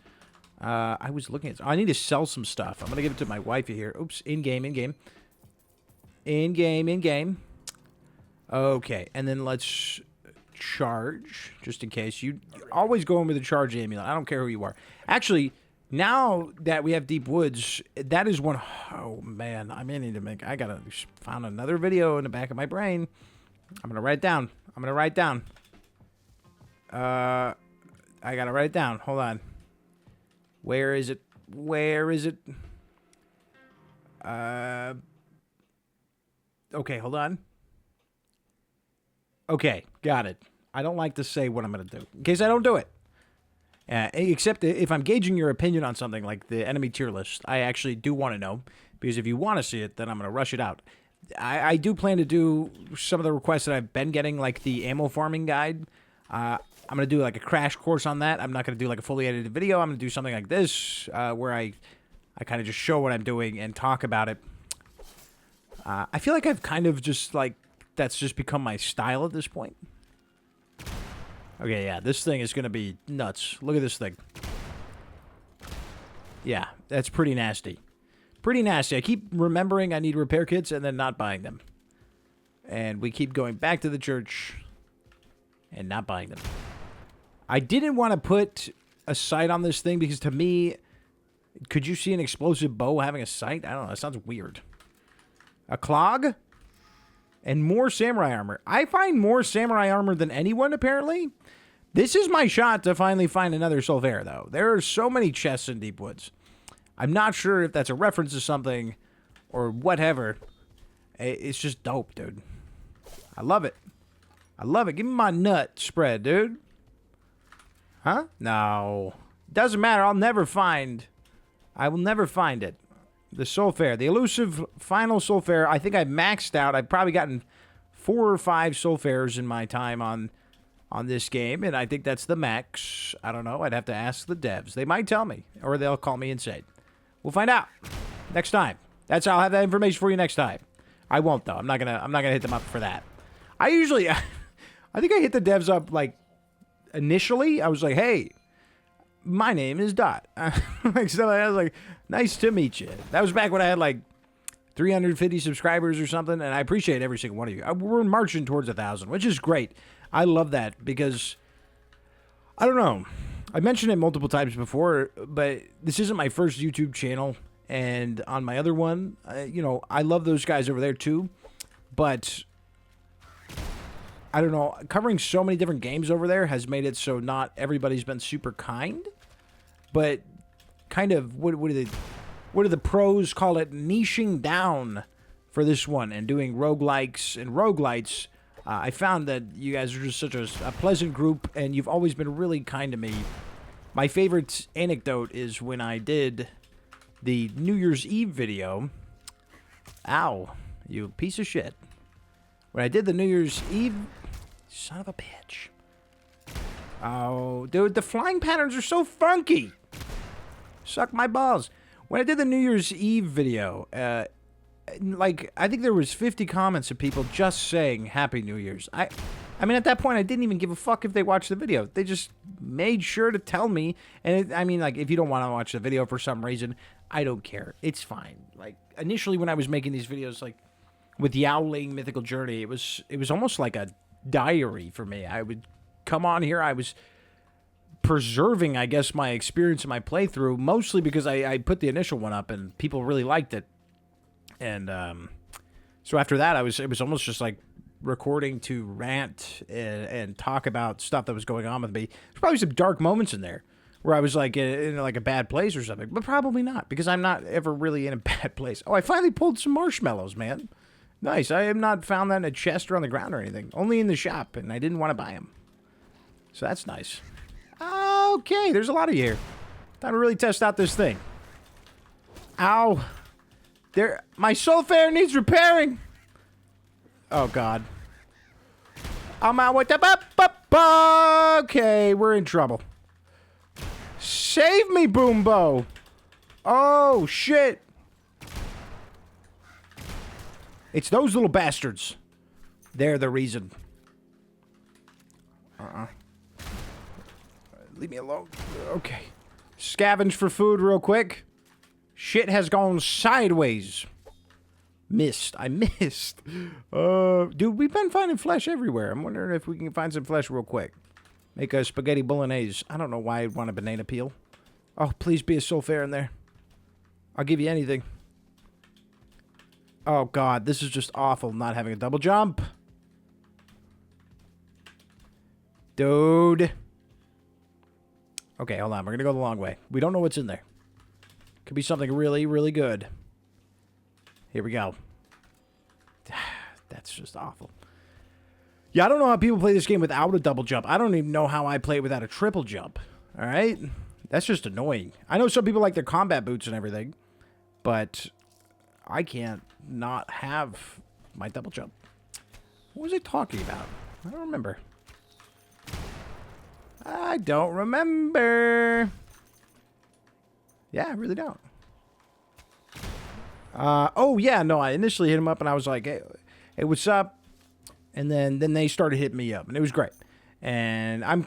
I was looking at... I need to sell some stuff. I'm going to give it to my wifey here. Oops. In-game. Okay, and then let's charge, just in case. You always go in with a charge amulet. I don't care who you are. Actually, now that we have Deep Woods, that is one... Oh, man, I may need to make... I gotta find another video in the back of my brain. I'm gonna write it down. I gotta write it down. Hold on. Where is it? Okay, hold on. Okay, got it. I don't like to say what I'm going to do, in case I don't do it. Except if I'm gauging your opinion on something like the enemy tier list, I actually do want to know, because if you want to see it, then I'm going to rush it out. I do plan to do some of the requests that I've been getting, like the ammo farming guide. I'm going to do like a crash course on that. I'm not going to do like a fully edited video. I'm going to do something like this, where I kind of just show what I'm doing and talk about it. I feel like I've kind of just like... That's just become my style at this point. Okay, yeah, this thing is going to be nuts. Look at this thing. Yeah, that's pretty nasty. I keep remembering I need repair kits and then not buying them. And we keep going back to the church and not buying them. I didn't want to put a sight on this thing because to me, could you see an explosive bow having a sight? I don't know, that sounds weird. A clog? And more samurai armor. I find more samurai armor than anyone, apparently. This is my shot to finally find another Sulfur, though. There are so many chests in Deep Woods. I'm not sure if that's a reference to something or whatever. It's just dope, dude. I love it. Give me my nut spread, dude. Huh? No. Doesn't matter. I will never find it. The Sulfur, the elusive final Sulfur. I think I've maxed out. I've probably gotten 4 or 5 Sulfurs in my time on this game, and I think that's the max. I don't know. I'd have to ask the devs. They might tell me, or they'll call me insane. We'll find out next time. I'll have that information for you next time. I won't though. I'm not gonna hit them up for that. I think I hit the devs up like initially. I was like, hey, my name is Dot. Like, so I was like, nice to meet you. That was back when I had like 350 subscribers or something, and I appreciate every single one of you. We're marching towards 1,000, which is great. I love that because, I don't know, I mentioned it multiple times before, but this isn't my first YouTube channel, and on my other one, you know, I love those guys over there too, but I don't know, covering so many different games over there has made it so not everybody's been super kind. But kind of, what do the pros call it? Niching down for this one and doing roguelikes and roguelites. I found that you guys are just such a pleasant group, and you've always been really kind to me. My favorite anecdote is when I did the New Year's Eve video. Ow, you piece of shit. When I did the New Year's Eve... Son of a bitch. Oh, dude, the flying patterns are so funky. Suck my balls. When I did the New Year's Eve video, like, I think there was 50 comments of people just saying Happy New Year's. I mean, at that point, I didn't even give a fuck if they watched the video. They just made sure to tell me. And, I mean, like, if you don't want to watch the video for some reason, I don't care. It's fine. Like, initially when I was making these videos, like, with Yowling Mythical Journey, it was almost like a diary for me. I would come on here. I was preserving, I guess, my experience in my playthrough, mostly because I put the initial one up and people really liked it. And so after that, it was almost just like recording to rant and talk about stuff that was going on with me. There's probably some dark moments in there where I was like in like a bad place or something, but probably not, because I'm not ever really in a bad place. Oh, I finally pulled some marshmallows, man. Nice. I have not found that in a chest or on the ground or anything. Only in the shop, and I didn't want to buy them. So that's nice. Okay, there's a lot of you here. Time to really test out this thing. Ow. There, my Sulfur needs repairing. Oh, God. I'm out with the... Okay, we're in trouble. Save me, Boombo. Oh, shit. It's those little bastards. They're the reason. Leave me alone. Okay. Scavenge for food real quick. Shit has gone sideways. Missed. I missed. Dude, we've been finding flesh everywhere. I'm wondering if we can find some flesh real quick. Make a spaghetti bolognese. I don't know why I'd want a banana peel. Oh, please be a Sulfur in there. I'll give you anything. Oh, God. This is just awful, not having a double jump. Dude. Okay, hold on. We're going to go the long way. We don't know what's in there. Could be something really, really good. Here we go. That's just awful. Yeah, I don't know how people play this game without a double jump. I don't even know how I play it without a triple jump. All right? That's just annoying. I know some people like their combat boots and everything, but I can't not have my double jump. What was I talking about? I don't remember. I don't remember. Yeah, I really don't. Oh, yeah, no, I initially hit him up, and I was like, hey, what's up? And then they started hitting me up, and it was great. And I'm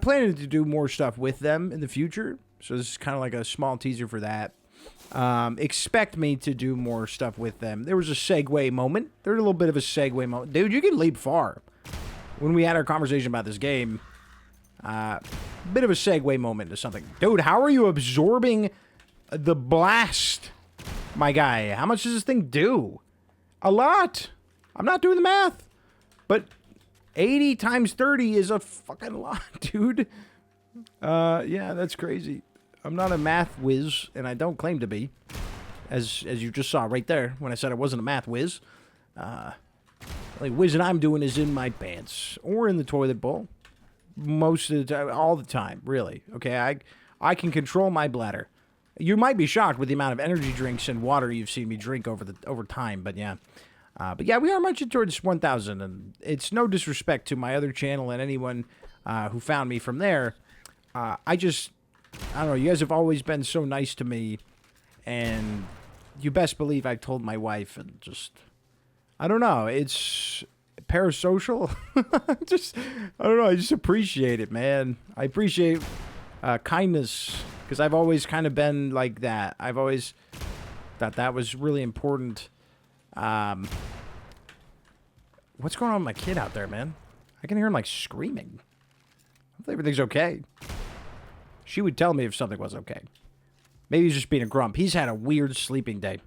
planning to do more stuff with them in the future, so this is kind of like a small teaser for that. Expect me to do more stuff with them. There was a segue moment. There's a little bit of a segue moment. Dude, you can leap far. When we had our conversation about this game, bit of a segue moment to something. Dude, how are you absorbing the blast, my guy? How much does this thing do? A lot. I'm not doing the math. But 80 times 30 is a fucking lot, dude. Yeah, that's crazy. I'm not a math whiz, and I don't claim to be. As you just saw right there when I said I wasn't a math whiz. Like, whizzing I'm doing is in my pants. Or in the toilet bowl. Most of the time, all the time, really. Okay, I can control my bladder. You might be shocked with the amount of energy drinks and water you've seen me drink over time, but yeah. But yeah, we are marching towards 1,000, and it's no disrespect to my other channel and anyone who found me from there. I don't know, you guys have always been so nice to me, and you best believe I told my wife, and just, I don't know, it's parasocial. I don't know, I just appreciate it, man. I appreciate kindness, because I've always kind of been like that. I've always thought that was really important. What's going on with my kid out there, man? I can hear him, like, screaming. Hopefully everything's okay. She would tell me if something was okay. Maybe he's just being a grump. He's had a weird sleeping day.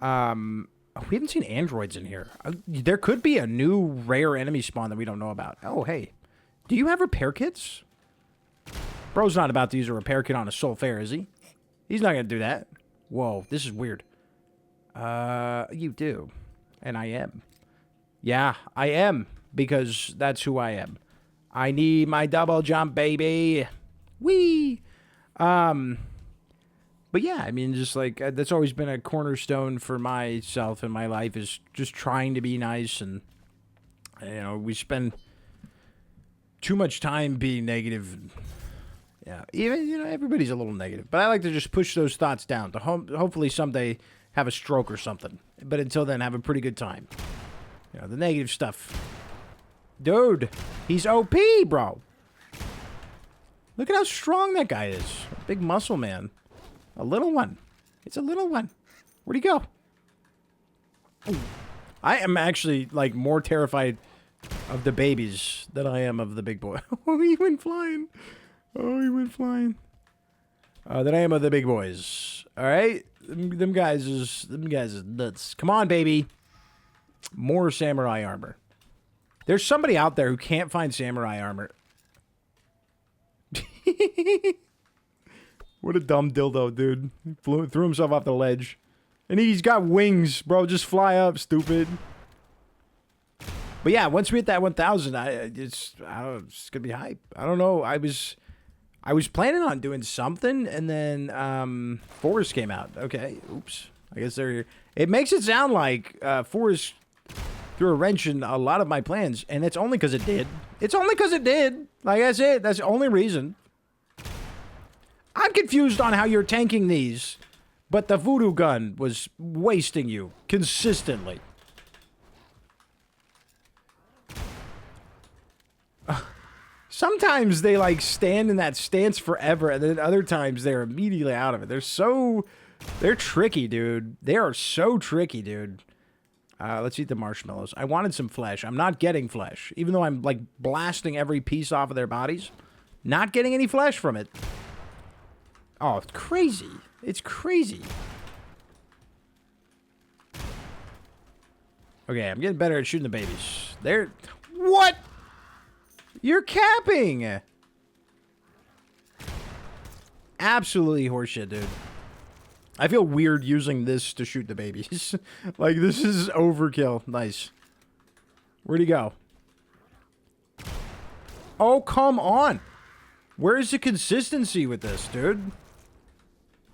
We haven't seen androids in here. There could be a new rare enemy spawn that we don't know about. Oh, hey. Do you have repair kits? Bro's not about to use a repair kit on a Sulfur, is he? He's not going to do that. Whoa, this is weird. You do. And I am. Yeah, I am. Because that's who I am. I need my double jump, baby. Whee! But yeah, I mean, just like, that's always been a cornerstone for myself in my life, is just trying to be nice. And, you know, we spend too much time being negative. Yeah, even, you know, everybody's a little negative. But I like to just push those thoughts down to hopefully someday have a stroke or something. But until then, have a pretty good time. You know, the negative stuff. Dude, he's OP, bro. Look at how strong that guy is. A big muscle man. A little one. It's a little one. Where'd he go? Ooh. I am actually, like, more terrified of the babies than I am of the big boy. Oh, he went flying. Oh, he went flying. Than I am of the big boys. All right? Them guys is nuts. Come on, baby. More samurai armor. There's somebody out there who can't find samurai armor. What a dumb dildo, dude. He threw himself off the ledge. And he's got wings, bro. Just fly up, stupid. But yeah, once we hit that 1,000, it's gonna be hype. I don't know. I was planning on doing something, and then Forest came out. Okay, oops. I guess they're... It makes it sound like Forest threw a wrench in a lot of my plans, and it's only because it did. It's only because it did. Like, that's it. That's the only reason. I'm confused on how you're tanking these, but the Voodoo gun was wasting you consistently. Sometimes they, like, stand in that stance forever, and then other times they're immediately out of it. They're tricky, dude. They are so tricky, dude. Let's eat the marshmallows. I wanted some flesh. I'm not getting flesh. Even though I'm, like, blasting every piece off of their bodies. Not getting any flesh from it. Oh, it's crazy. It's crazy. Okay, I'm getting better at shooting the babies. They're... What? You're capping! Absolutely horseshit, dude. I feel weird using this to shoot the babies. Like, this is overkill. Nice. Where'd he go? Oh, come on! Where's the consistency with this, dude?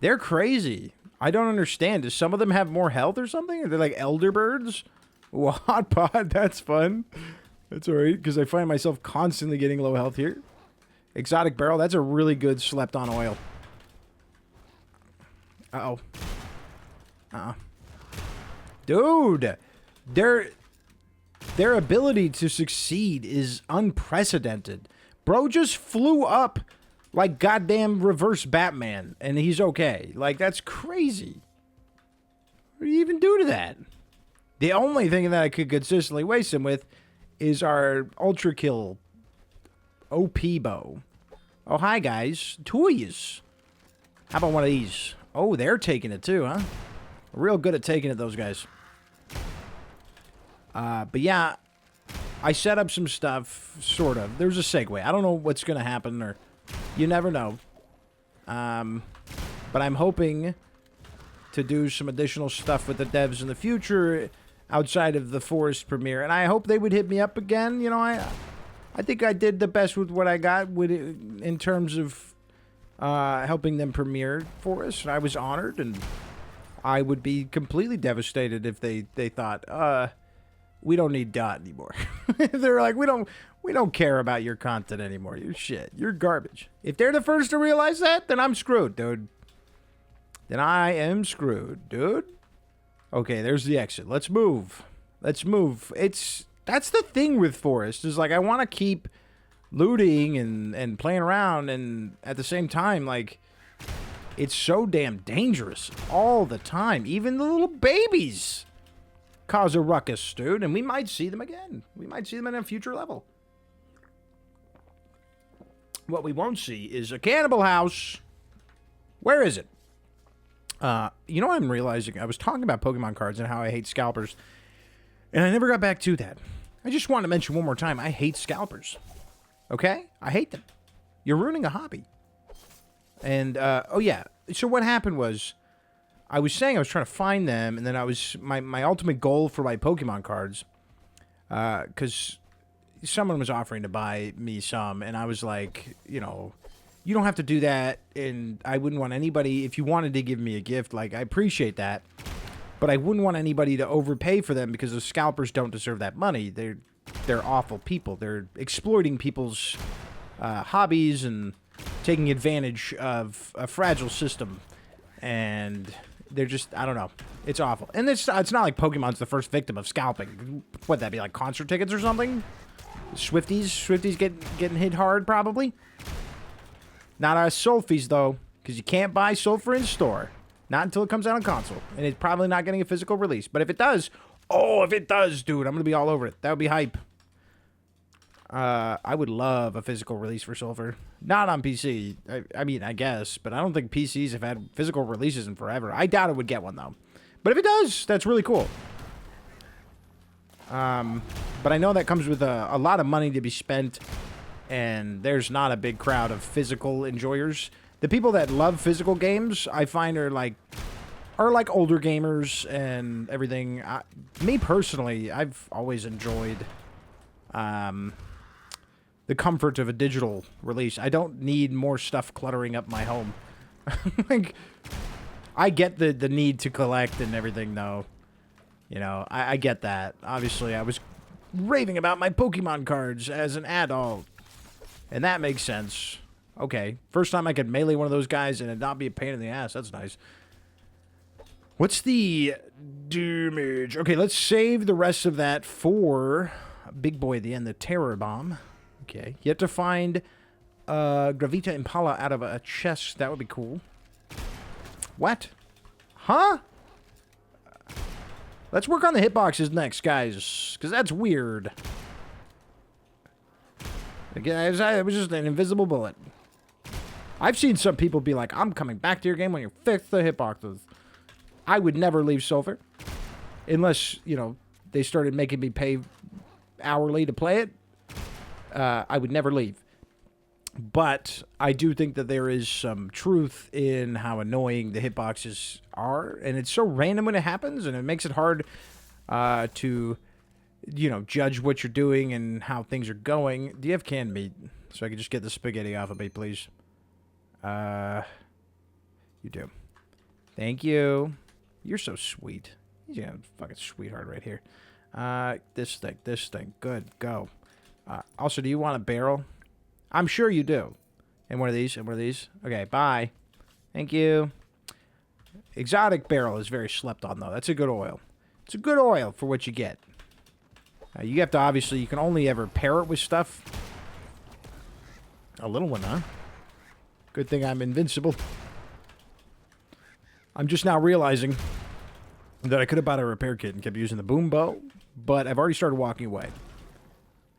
They're crazy. I don't understand. Do some of them have more health or something? Are they like elder birds? Hot pot, that's fun. That's alright, because I find myself constantly getting low health here. Exotic barrel, that's a really good slept on oil. Uh-oh. Dude! Their ability to succeed is unprecedented. Bro just flew up like goddamn reverse Batman, and he's okay. Like, that's crazy. What do you even do to that? The only thing that I could consistently waste him with is our Ultra Kill OP bow. Oh, hi, guys. Toys. How about one of these? Oh, they're taking it too, huh? Real good at taking it, those guys. But yeah, I set up some stuff, sort of. There's a segue. I don't know what's going to happen, or you never know. But I'm hoping to do some additional stuff with the devs in the future outside of the Forest premiere, and I hope they would hit me up again. You know, I think I did the best with what I got with it in terms of helping them premiere Forest. I was honored, and I would be completely devastated if they thought, we don't need Dot anymore. They're like, we don't care about your content anymore. You're shit. You're garbage. If they're the first to realize that, then I'm screwed, dude. Then I am screwed, dude. Okay, there's the exit. Let's move. Let's move. That's the thing with Forest, is like I want to keep looting and playing around, and at the same time, like, it's so damn dangerous all the time. Even the little babies cause a ruckus, dude, and we might see them again. We might see them in a future level. What we won't see is a cannibal house. Where is it? You know what I'm realizing? I was talking about Pokemon cards and how I hate scalpers, and I never got back to that. I just want to mention one more time, I hate scalpers. Okay? I hate them. You're ruining a hobby. And, oh yeah. So what happened was, I was saying I was trying to find them, and then I was, my ultimate goal for my Pokemon cards, because someone was offering to buy me some, and I was like, you know, you don't have to do that, and I wouldn't want anybody, if you wanted to give me a gift, like, I appreciate that, but I wouldn't want anybody to overpay for them, because the scalpers don't deserve that money. They're awful people. They're exploiting people's hobbies and taking advantage of a fragile system, and they're just, I don't know. It's awful. And it's not like Pokemon's the first victim of scalping. What'd that be, like concert tickets or something? Swifties getting hit hard, probably. Not our Sulfies, though, because you can't buy Sulfur in store. Not until it comes out on console. And it's probably not getting a physical release. But if it does, oh, if it does, dude, I'm going to be all over it. That would be hype. I would love a physical release for Sulfur. Not on PC. I mean, I guess. But I don't think PCs have had physical releases in forever. I doubt it would get one, though. But if it does, that's really cool. But I know that comes with a lot of money to be spent. And there's not a big crowd of physical enjoyers. The people that love physical games, I find are like older gamers and everything. Me personally, I've always enjoyed the comfort of a digital release. I don't need more stuff cluttering up my home. Like, I get the need to collect and everything, though. You know, I get that. Obviously, I was raving about my Pokemon cards as an adult. And that makes sense. Okay. First time I could melee one of those guys and it not be a pain in the ass. That's nice. What's the damage? Okay, let's save the rest of that for big boy at the end, the terror bomb. Okay. You have to find Gravita Impala out of a chest. That would be cool. What? Huh? Let's work on the hitboxes next, guys. Because that's weird. Again, it was just an invisible bullet. I've seen some people be like, I'm coming back to your game when you fix the hitboxes. I would never leave Sulfur. Unless, you know, they started making me pay hourly to play it. I would never leave. But I do think that there is some truth in how annoying the hitboxes are. And it's so random when it happens. And it makes it hard to, you know, judge what you're doing and how things are going. Do you have canned meat? So I can just get the spaghetti off of me, please. You do. Thank you. You're so sweet. Yeah, fucking sweetheart right here. This thing. Good, go. Also, do you want a barrel? I'm sure you do. And one of these, and one of these. Okay, bye. Thank you. Exotic barrel is very slept on, though. That's a good oil. It's a good oil for what you get. You have to, obviously, you can only ever pair it with stuff. A little one, huh? Good thing I'm invincible. I'm just now realizing that I could have bought a repair kit and kept using the boom bow, but I've already started walking away.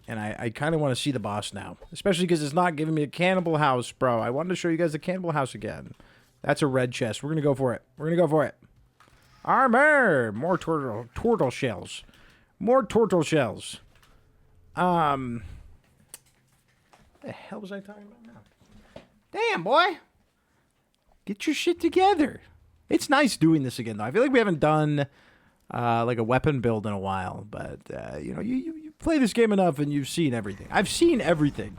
And I kind of want to see the boss now. Especially because it's not giving me a cannibal house, bro. I wanted to show you guys the cannibal house again. That's a red chest. We're going to go for it. We're going to go for it. Armor! More turtle shells. More turtle shells. The hell was I talking about now? Damn, boy! Get your shit together. It's nice doing this again, though. I feel like we haven't done like a weapon build in a while. But, you know, you play this game enough and you've seen everything. I've seen everything.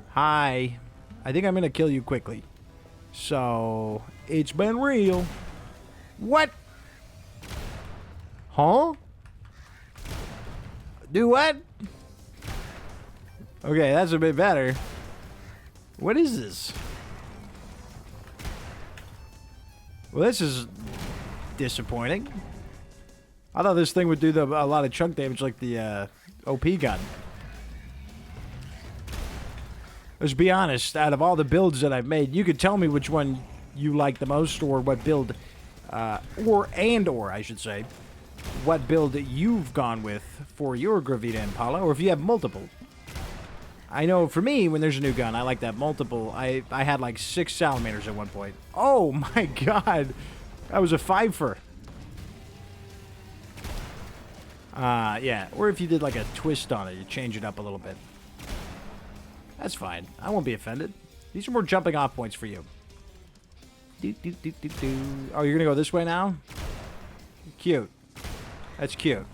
Hi. I think I'm going to kill you quickly. So, it's been real. What? Huh? Do what? Okay, that's a bit better. What is this? Well, this is disappointing. I thought this thing would do a lot of chunk damage like the OP gun. Let's be honest, out of all the builds that I've made, you could tell me which one you like the most or what build, or I should say, what build that you've gone with for your Gravita Impala, or if you have multiple. I know for me, when there's a new gun, I like that multiple. I had like 6 salamanders at one point. Oh my god! That was a 5-fer. Yeah. Or if you did like a twist on it, you change it up a little bit. That's fine. I won't be offended. These are more jumping off points for you. Oh, you're gonna go this way now? Cute. That's cute.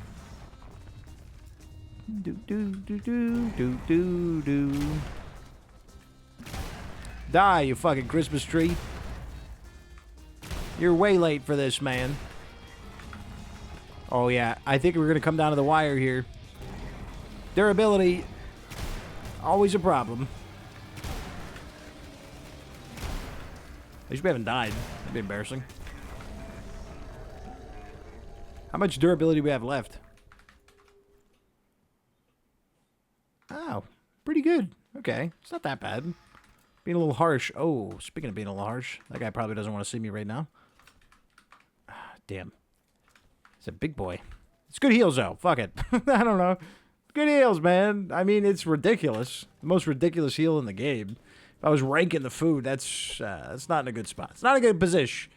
Die, you fucking Christmas tree. You're way late for this, man. Oh, yeah. I think we're going to come down to the wire here. Durability. Always a problem. At least we haven't died. That'd be embarrassing. How much durability do we have left? Oh, pretty good. Okay. It's not that bad. Being a little harsh. Oh, speaking of being a little harsh, that guy probably doesn't want to see me right now. Damn. It's a big boy. It's good heals, though. Fuck it. I don't know. Good heals, man. I mean, it's ridiculous. The most ridiculous heal in the game. If I was ranking the food, that's not in a good spot. It's not a good position.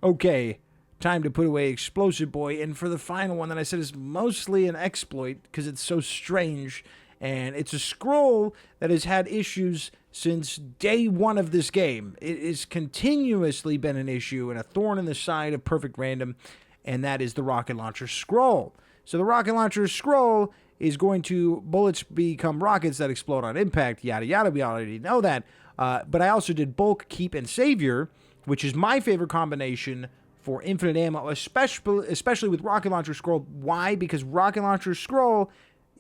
Okay. Time to put away Explosive Boy. And for the final one that I said is mostly an exploit because it's so strange. And it's a scroll that has had issues since day one of this game. It has continuously been an issue and a thorn in the side of Perfect Random, and that is the Rocket Launcher scroll. So the Rocket Launcher scroll is going to, bullets become rockets that explode on impact, yada yada, we already know that. But I also did bulk, keep, and savior, which is my favorite combination for infinite ammo, especially with rocket launcher scroll. Why? Because rocket launcher scroll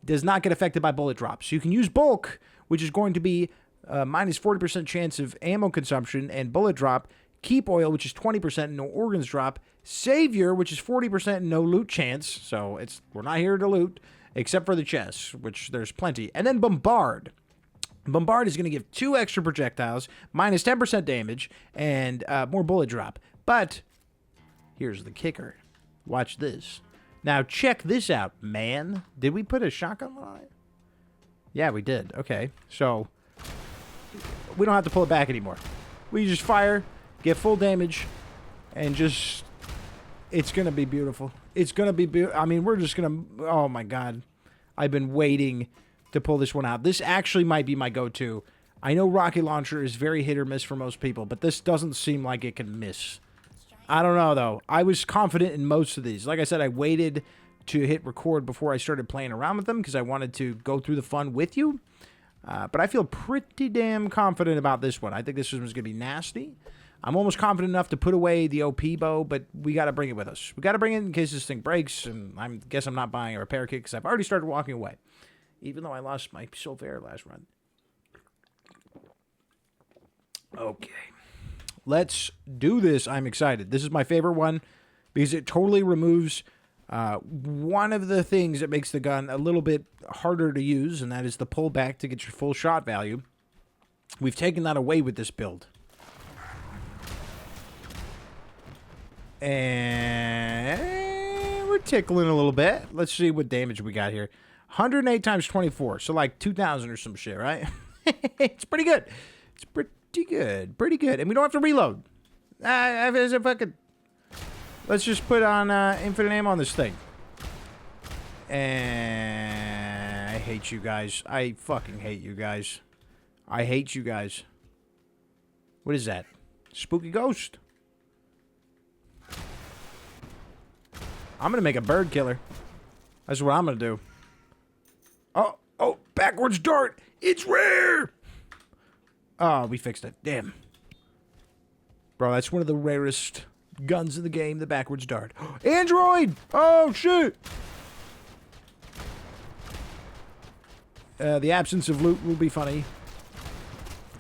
does not get affected by bullet drops. So you can use bulk, which is going to be minus 40% chance of ammo consumption and bullet drop. Keep oil, which is 20% no organs drop. Savior, which is 40% no loot chance. So we're not here to loot, except for the chests, which there's plenty. And then bombard. Bombard is going to give 2 extra projectiles, minus 10% damage, and more bullet drop. But here's the kicker. Watch this. Now, check this out, man. Did we put a shotgun on it? Yeah, we did. Okay. So, we don't have to pull it back anymore. We just fire, get full damage, and just... It's going to be beautiful. It's going to be beautiful. I mean, we're just going to... Oh, my God. I've been waiting to pull this one out. This actually might be my go-to. I know rocket launcher is very hit or miss for most people, but this doesn't seem like it can miss. I don't know, though. I was confident in most of these. Like I said, I waited to hit record before I started playing around with them because I wanted to go through the fun with you. But I feel pretty damn confident about this one. I think this one's going to be nasty. I'm almost confident enough to put away the OP bow, but we got to bring it with us. We got to bring it in case this thing breaks, and I guess I'm not buying a repair kit because I've already started walking away, even though I lost my Sulfur last run. Okay. Let's do this. I'm excited. This is my favorite one because it totally removes one of the things that makes the gun a little bit harder to use, and that is the pullback to get your full shot value. We've taken that away with this build. And we're tickling a little bit. Let's see what damage we got here. 108 times 24, so like 2,000 or some shit, right? It's pretty good. It's pretty good. Pretty good. And we don't have to reload. If I could... Let's just put on infinite ammo on this thing. And I hate you guys. I fucking hate you guys. I hate you guys. What is that? Spooky ghost. I'm going to make a bird killer. That's what I'm going to do. Oh, backwards dart. It's rare. Oh, we fixed it. Damn. Bro, that's one of the rarest guns in the game, the backwards dart. Android! Oh, shit! The absence of loot will be funny.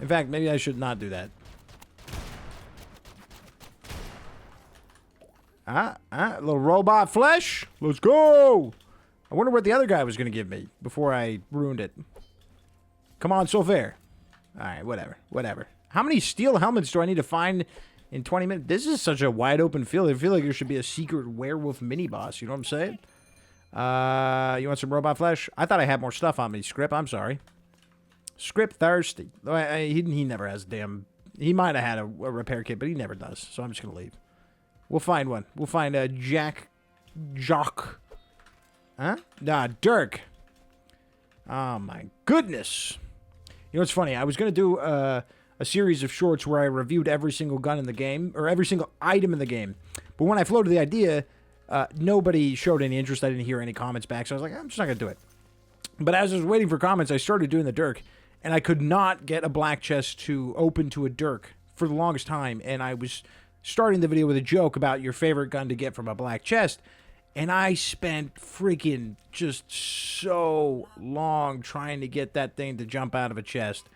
In fact, maybe I should not do that. A little robot flesh. Let's go! I wonder what the other guy was going to give me before I ruined it. Come on, Sulfur. Alright, whatever. How many steel helmets do I need to find in 20 minutes? This is such a wide open field. I feel like there should be a secret werewolf mini-boss. You know what I'm saying? You want some robot flesh? I thought I had more stuff on me, Script. I'm sorry. Script thirsty. He never has damn... He might have had a repair kit, but he never does. So I'm just going to leave. We'll find one. We'll find a Jock. Huh? Nah, Dirk. Oh, my goodness. You know what's funny? I was going to do a series of shorts where I reviewed every single gun in the game, or every single item in the game. But when I floated the idea, nobody showed any interest. I didn't hear any comments back, so I was like, I'm just not going to do it. But as I was waiting for comments, I started doing the Dirk, and I could not get a black chest to open to a Dirk for the longest time, and I was starting the video with a joke about your favorite gun to get from a black chest, and I spent freaking just so long trying to get that thing to jump out of a chest.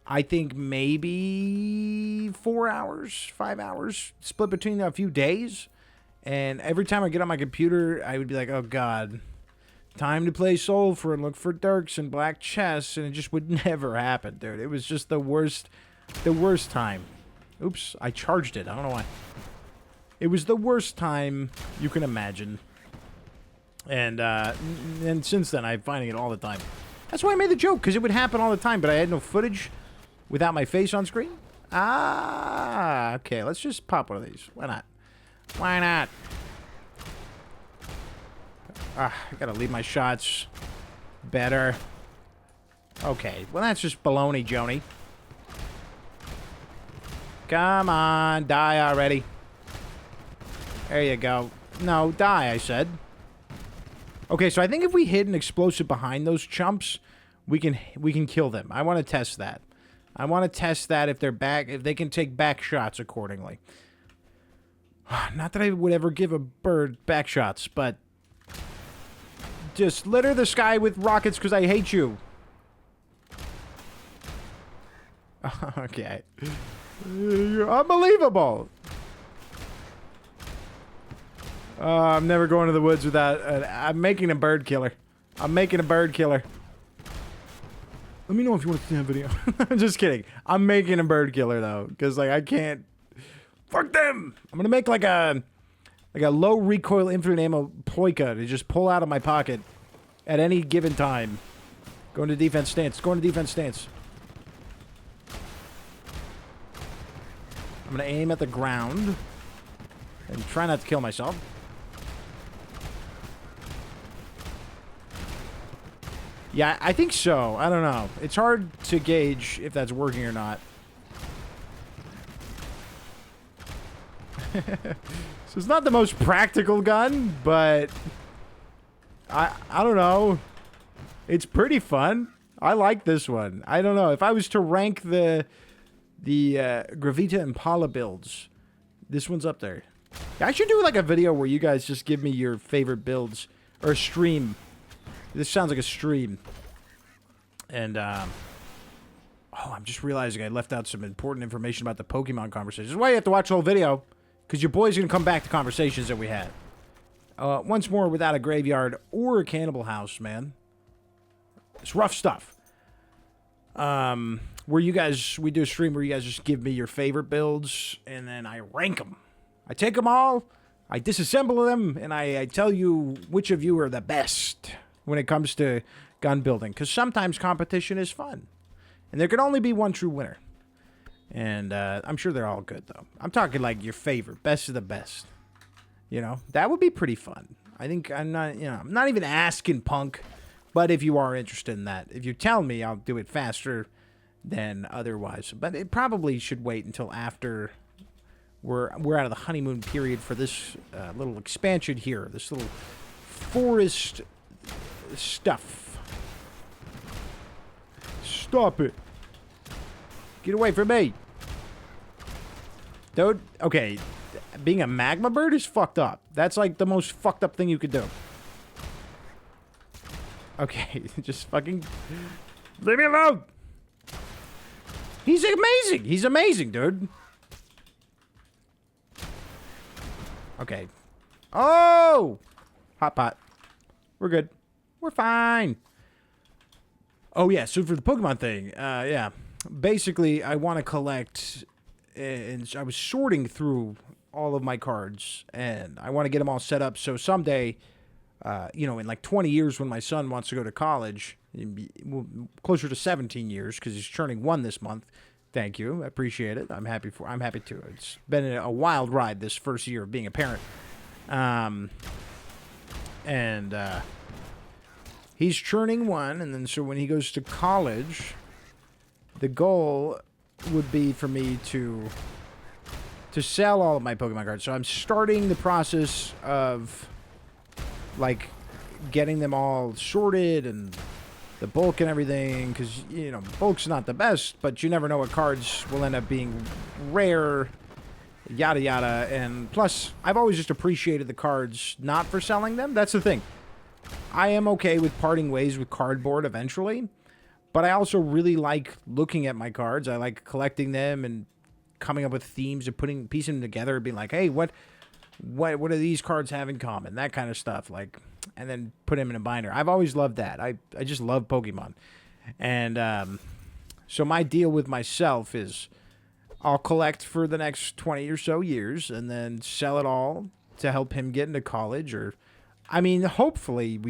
I think maybe 4 hours, 5 hours, split between a few days. And every time I get on my computer, I would be like, oh, God, time to play Sulfur and look for Dirks and black chests. And it just would never happen, dude. It was just the worst time. Oops, I charged it. I don't know why. It was the worst time you can imagine. And since then, I'm finding it all the time. That's why I made the joke, because it would happen all the time, but I had no footage without my face on screen. Ah, okay, let's just pop one of these. Why not? Why not? I gotta leave my shots better. Okay, well, that's just baloney, Joni. Come on, die already. There you go. No, die, I said. Okay, so I think if we hit an explosive behind those chumps, we can kill them. I want to test that. I want to test that if they can take back shots accordingly. Not that I would ever give a bird back shots, but just litter the sky with rockets because I hate you. Okay. You're unbelievable. I'm never going to the woods without... I'm making a bird killer. I'm making a bird killer. Let me know if you want to see that video. I'm just kidding. I'm making a bird killer, though. Because, like, I can't... Fuck them! I'm gonna make, like a low recoil infinite ammo ploika to just pull out of my pocket at any given time. Going to defense stance. Going to defense stance. I'm gonna aim at the ground. And try not to kill myself. Yeah, I think so. I don't know. It's hard to gauge if that's working or not. So it's not the most practical gun, but I don't know. It's pretty fun. I like this one. I don't know. If I was to rank the Gravita Impala builds, this one's up there. I should do like a video where you guys just give me your favorite builds. Or a stream. This sounds like a stream. And, oh, I'm just realizing I left out some important information about the Pokemon conversations. That's why you have to watch the whole video. Because your boy's going to come back to conversations that we had. Once more, without a graveyard or a cannibal house, man. It's rough stuff. Where you guys, we do a stream where you guys just give me your favorite builds. And then I rank them. I take them all, I disassemble them, and I tell you which of you are the best when it comes to gun building. Because sometimes competition is fun. And there can only be one true winner. And I'm sure they're all good, though. I'm talking like your favorite, best of the best. You know, that would be pretty fun. I think I'm not even asking Punk. But if you are interested in that, if you tell me, I'll do it faster than otherwise. But it probably should wait until after... We're out of the honeymoon period for this little expansion here. This little forest stuff. Stop it. Get away from me. Dude, okay. Being a magma bird is fucked up. That's like the most fucked up thing you could do. Okay, just fucking... Leave me alone! He's amazing! He's amazing, dude. Okay. Oh! Hot pot. We're good. We're fine. Oh, yeah. So for the Pokemon thing, yeah. Basically, I want to collect... And I was sorting through all of my cards. And I want to get them all set up. So someday, you know, in like 20 years when my son wants to go to college... Closer to 17 years, because he's turning 1 this month... Thank you. I appreciate it. I'm happy too. It's been a wild ride this first year of being a parent. He's turning 1, and then so when he goes to college, the goal would be for me to sell all of my Pokemon cards. So I'm starting the process of like getting them all sorted and the bulk and everything, because, you know, bulk's not the best, but you never know what cards will end up being rare, yada yada. And plus, I've always just appreciated the cards not for selling them. That's the thing. I am okay with parting ways with cardboard eventually, but I also really like looking at my cards. I like collecting them and coming up with themes and piecing them together and being like, hey, what do these cards have in common? That kind of stuff, like... And then put him in a binder. I've always loved that. I just love Pokemon. And so my deal with myself is I'll collect for the next 20 or so years and then sell it all to help him get into college. Or, I mean, hopefully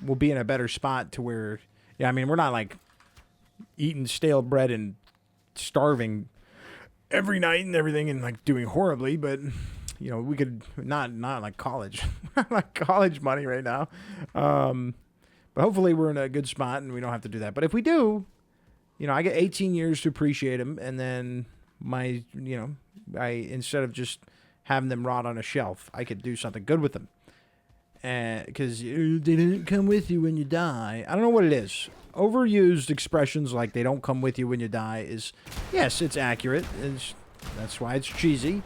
we'll be in a better spot to where, yeah, I mean, we're not like eating stale bread and starving every night and everything and like doing horribly, but... You know, we could not like college, like college money right now. But hopefully we're in a good spot and we don't have to do that. But if we do, you know, I get 18 years to appreciate them. And then instead of just having them rot on a shelf, I could do something good with them. because they didn't come with you when you die. I don't know what it is. Overused expressions like they don't come with you when you die is, yes, it's accurate. That's why it's cheesy.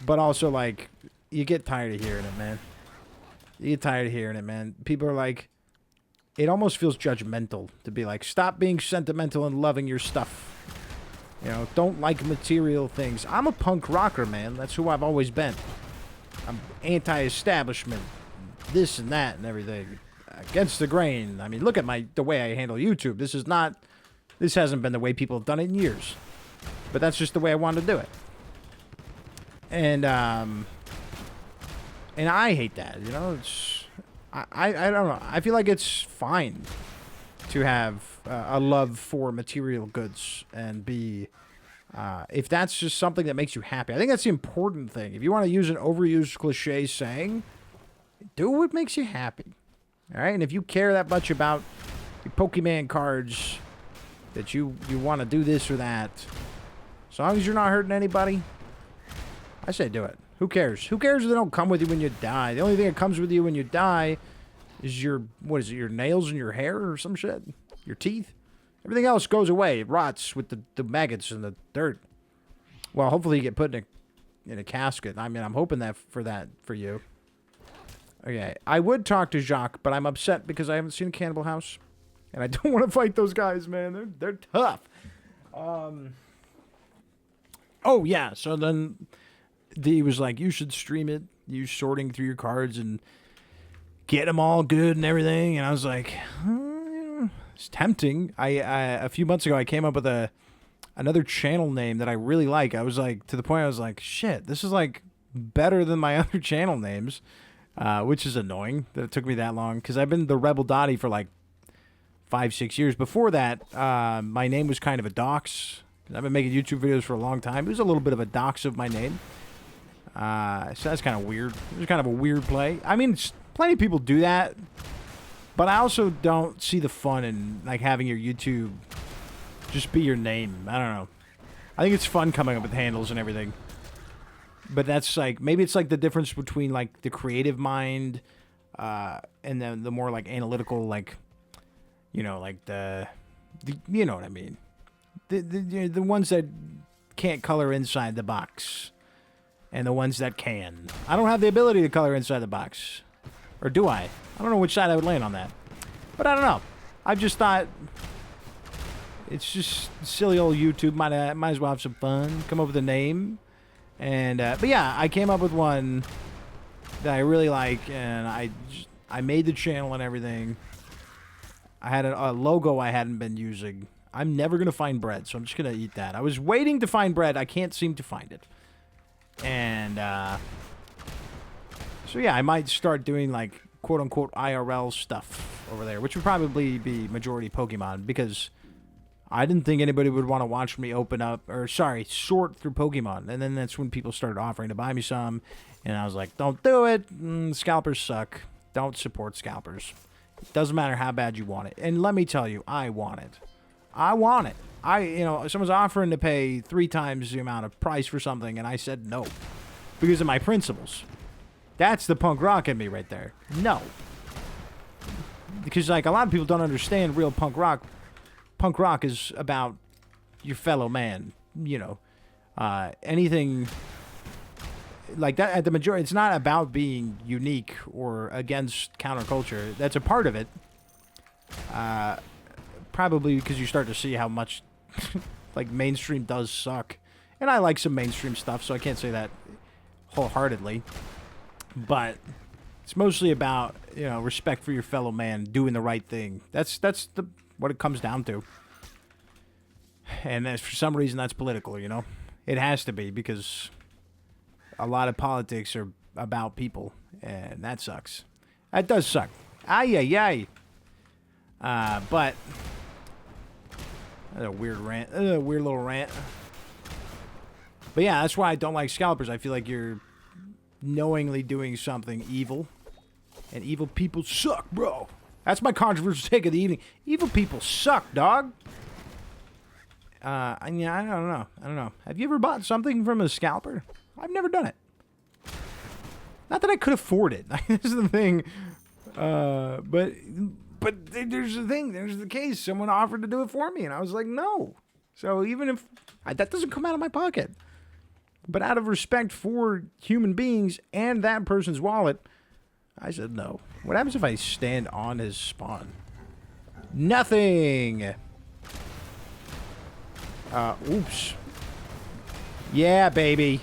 But also, like, you get tired of hearing it, man. You get tired of hearing it, man. People are like, it almost feels judgmental to be like, stop being sentimental and loving your stuff. You know, don't like material things. I'm a punk rocker, man. That's who I've always been. I'm anti-establishment, this and that and everything. Against the grain. I mean, look at the way I handle YouTube. This hasn't been the way people have done it in years. But that's just the way I wanted to do it. And I hate that, you know. I don't know. I feel like it's fine to have a love for material goods and be, if that's just something that makes you happy. I think that's the important thing. If you want to use an overused cliche saying, do what makes you happy. All right? And if you care that much about your Pokemon cards, that you want to do this or that, as long as you're not hurting anybody, I say do it. Who cares? Who cares if they don't come with you when you die? The only thing that comes with you when you die is your nails and your hair or some shit? Your teeth? Everything else goes away. It rots with the maggots and the dirt. Well, hopefully you get put in a casket. I mean, I'm hoping for you. Okay, I would talk to Jacques, but I'm upset because I haven't seen Cannibal House. And I don't want to fight those guys, man. They're tough. Oh, yeah, so then he was like, you should stream it. You sorting through your cards and get them all good and everything. And I was like, it's tempting. A few months ago, I came up with another channel name that I really like. I was like, to the point I was like, shit, this is like better than my other channel names, which is annoying that it took me that long because I've been the Rebel Dottie for like 5-6 years. Before that, my name was kind of a dox. I've been making YouTube videos for a long time. It was a little bit of a dox of my name. So that's kind of weird. It was kind of a weird play. I mean, plenty of people do that, but I also don't see the fun in like having your YouTube just be your name. I don't know. I think it's fun coming up with handles and everything. But that's like, maybe it's like the difference between like the creative mind and then the more like analytical, like, you know, like the you know what I mean. The ones that can't color inside the box. And the ones that can. I don't have the ability to color inside the box. Or do I? I don't know which side I would land on that. But I don't know. I just thought it's just silly old YouTube. Might as well have some fun. Come up with a name. And but yeah, I came up with one that I really like, and I made the channel and everything. I had a logo I hadn't been using. I'm never gonna find bread, so I'm just gonna eat that. I was waiting to find bread. I can't seem to find it. And so yeah, I might start doing like quote-unquote IRL stuff over there, which would probably be majority Pokemon, because I didn't think anybody would want to watch me sort through Pokemon. And then that's when people started offering to buy me some, and I was like, don't do it. Scalpers suck. Don't support scalpers. It doesn't matter how bad you want it. And let me tell you, I want it. I want it. Someone's offering to pay 3 times the amount of price for something, and I said no. Because of my principles. That's the punk rock in me right there. No. Because, like, a lot of people don't understand real punk rock. Punk rock is about your fellow man. You know. Anything like that at the majority. It's not about being unique or against counterculture. That's a part of it. Probably because you start to see how much like mainstream does suck. And I like some mainstream stuff, so I can't say that wholeheartedly. But it's mostly about, you know, respect for your fellow man, doing the right thing. That's what it comes down to. And for some reason that's political, you know. It has to be, because a lot of politics are about people, and that sucks. That does suck. Ay. But that's a weird rant. A weird little rant. But yeah, that's why I don't like scalpers. I feel like you're knowingly doing something evil. And evil people suck, bro. That's my controversial take of the evening. Evil people suck, dog. I don't know. Have you ever bought something from a scalper? I've never done it. Not that I could afford it. This is the thing. But there's the thing. There's the case. Someone offered to do it for me, and I was like, no. So even if that doesn't come out of my pocket, but out of respect for human beings and that person's wallet, I said no. What happens if I stand on his spawn? Nothing. Oops. Yeah, baby.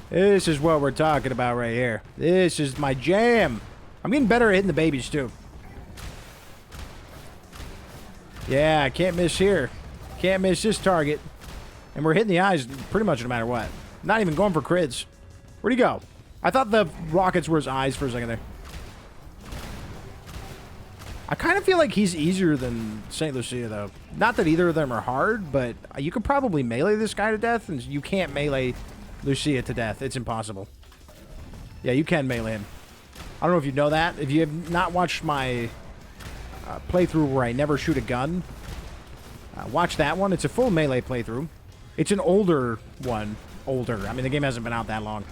This is what we're talking about right here. This is my jam. I'm getting better at hitting the babies, too. Yeah, I can't miss here. Can't miss this target. And we're hitting the eyes pretty much no matter what. Not even going for crits. Where'd he go? I thought the rockets were his eyes for a second there. I kind of feel like he's easier than St. Lucia, though. Not that either of them are hard, but you could probably melee this guy to death, and you can't melee Lucia to death. It's impossible. Yeah, you can melee him. I don't know if you know that. If you have not watched my playthrough where I never shoot a gun, watch that one. It's a full melee playthrough. It's an older one. Older. I mean, the game hasn't been out that long.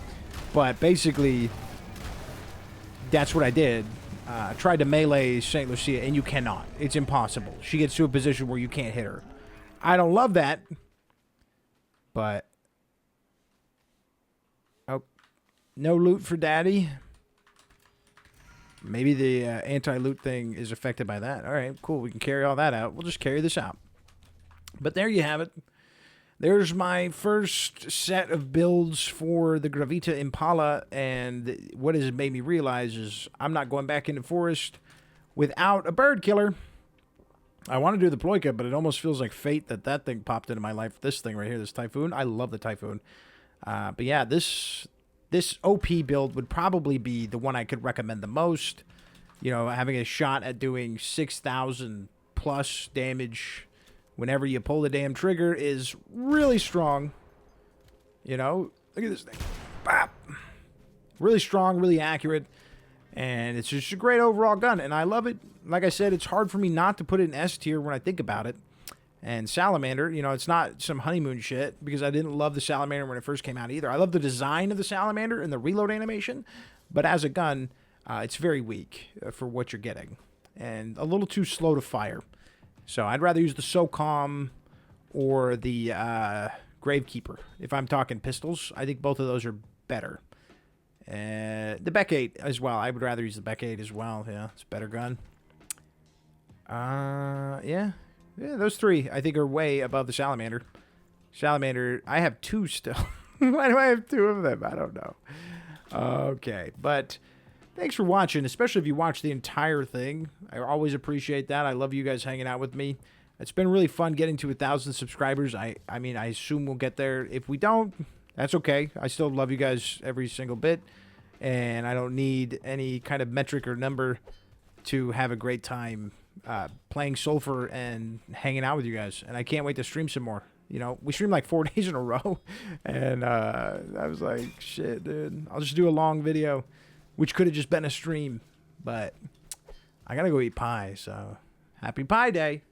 But basically, that's what I did. Tried to melee St. Lucia, and you cannot. It's impossible. She gets to a position where you can't hit her. I don't love that. But... oh, no loot for daddy. Maybe the anti-loot thing is affected by that. All right, cool. We can carry all that out. We'll just carry this out. But there you have it. There's my first set of builds for the Gravita Impala, and what has made me realize is I'm not going back into forest without a bird killer. I want to do the Ploika, but it almost feels like fate that that thing popped into my life. This thing right here, this Typhoon. I love the Typhoon. But yeah, this OP build would probably be the one I could recommend the most. You know, having a shot at doing 6,000 plus damage whenever you pull the damn trigger is really strong. You know, look at this thing. Bop. Really strong, really accurate. And it's just a great overall gun, and I love it. Like I said, it's hard for me not to put it in S tier when I think about it. And Salamander, you know, it's not some honeymoon shit, because I didn't love the Salamander when it first came out either. I love the design of the Salamander and the reload animation, but as a gun, it's very weak for what you're getting. And a little too slow to fire. So I'd rather use the SOCOM or the Gravekeeper. If I'm talking pistols, I think both of those are better. The Beck 8 as well. I would rather use the Beck 8 as well. Yeah, it's a better gun. Yeah, those three I think are way above the Salamander. Salamander, I have two still. Why do I have two of them? I don't know. Okay, but thanks for watching, especially if you watch the entire thing. I always appreciate that. I love you guys hanging out with me. It's been really fun getting to 1,000 subscribers. I mean, I assume we'll get there. If we don't, that's okay. I still love you guys every single bit, and I don't need any kind of metric or number to have a great time playing Sulfur and hanging out with you guys. And I can't wait to stream some more. You know, we streamed like 4 days in a row, and I was like, shit, dude. I'll just do a long video, which could have just been a stream, but I gotta go eat pie, so happy Pie Day.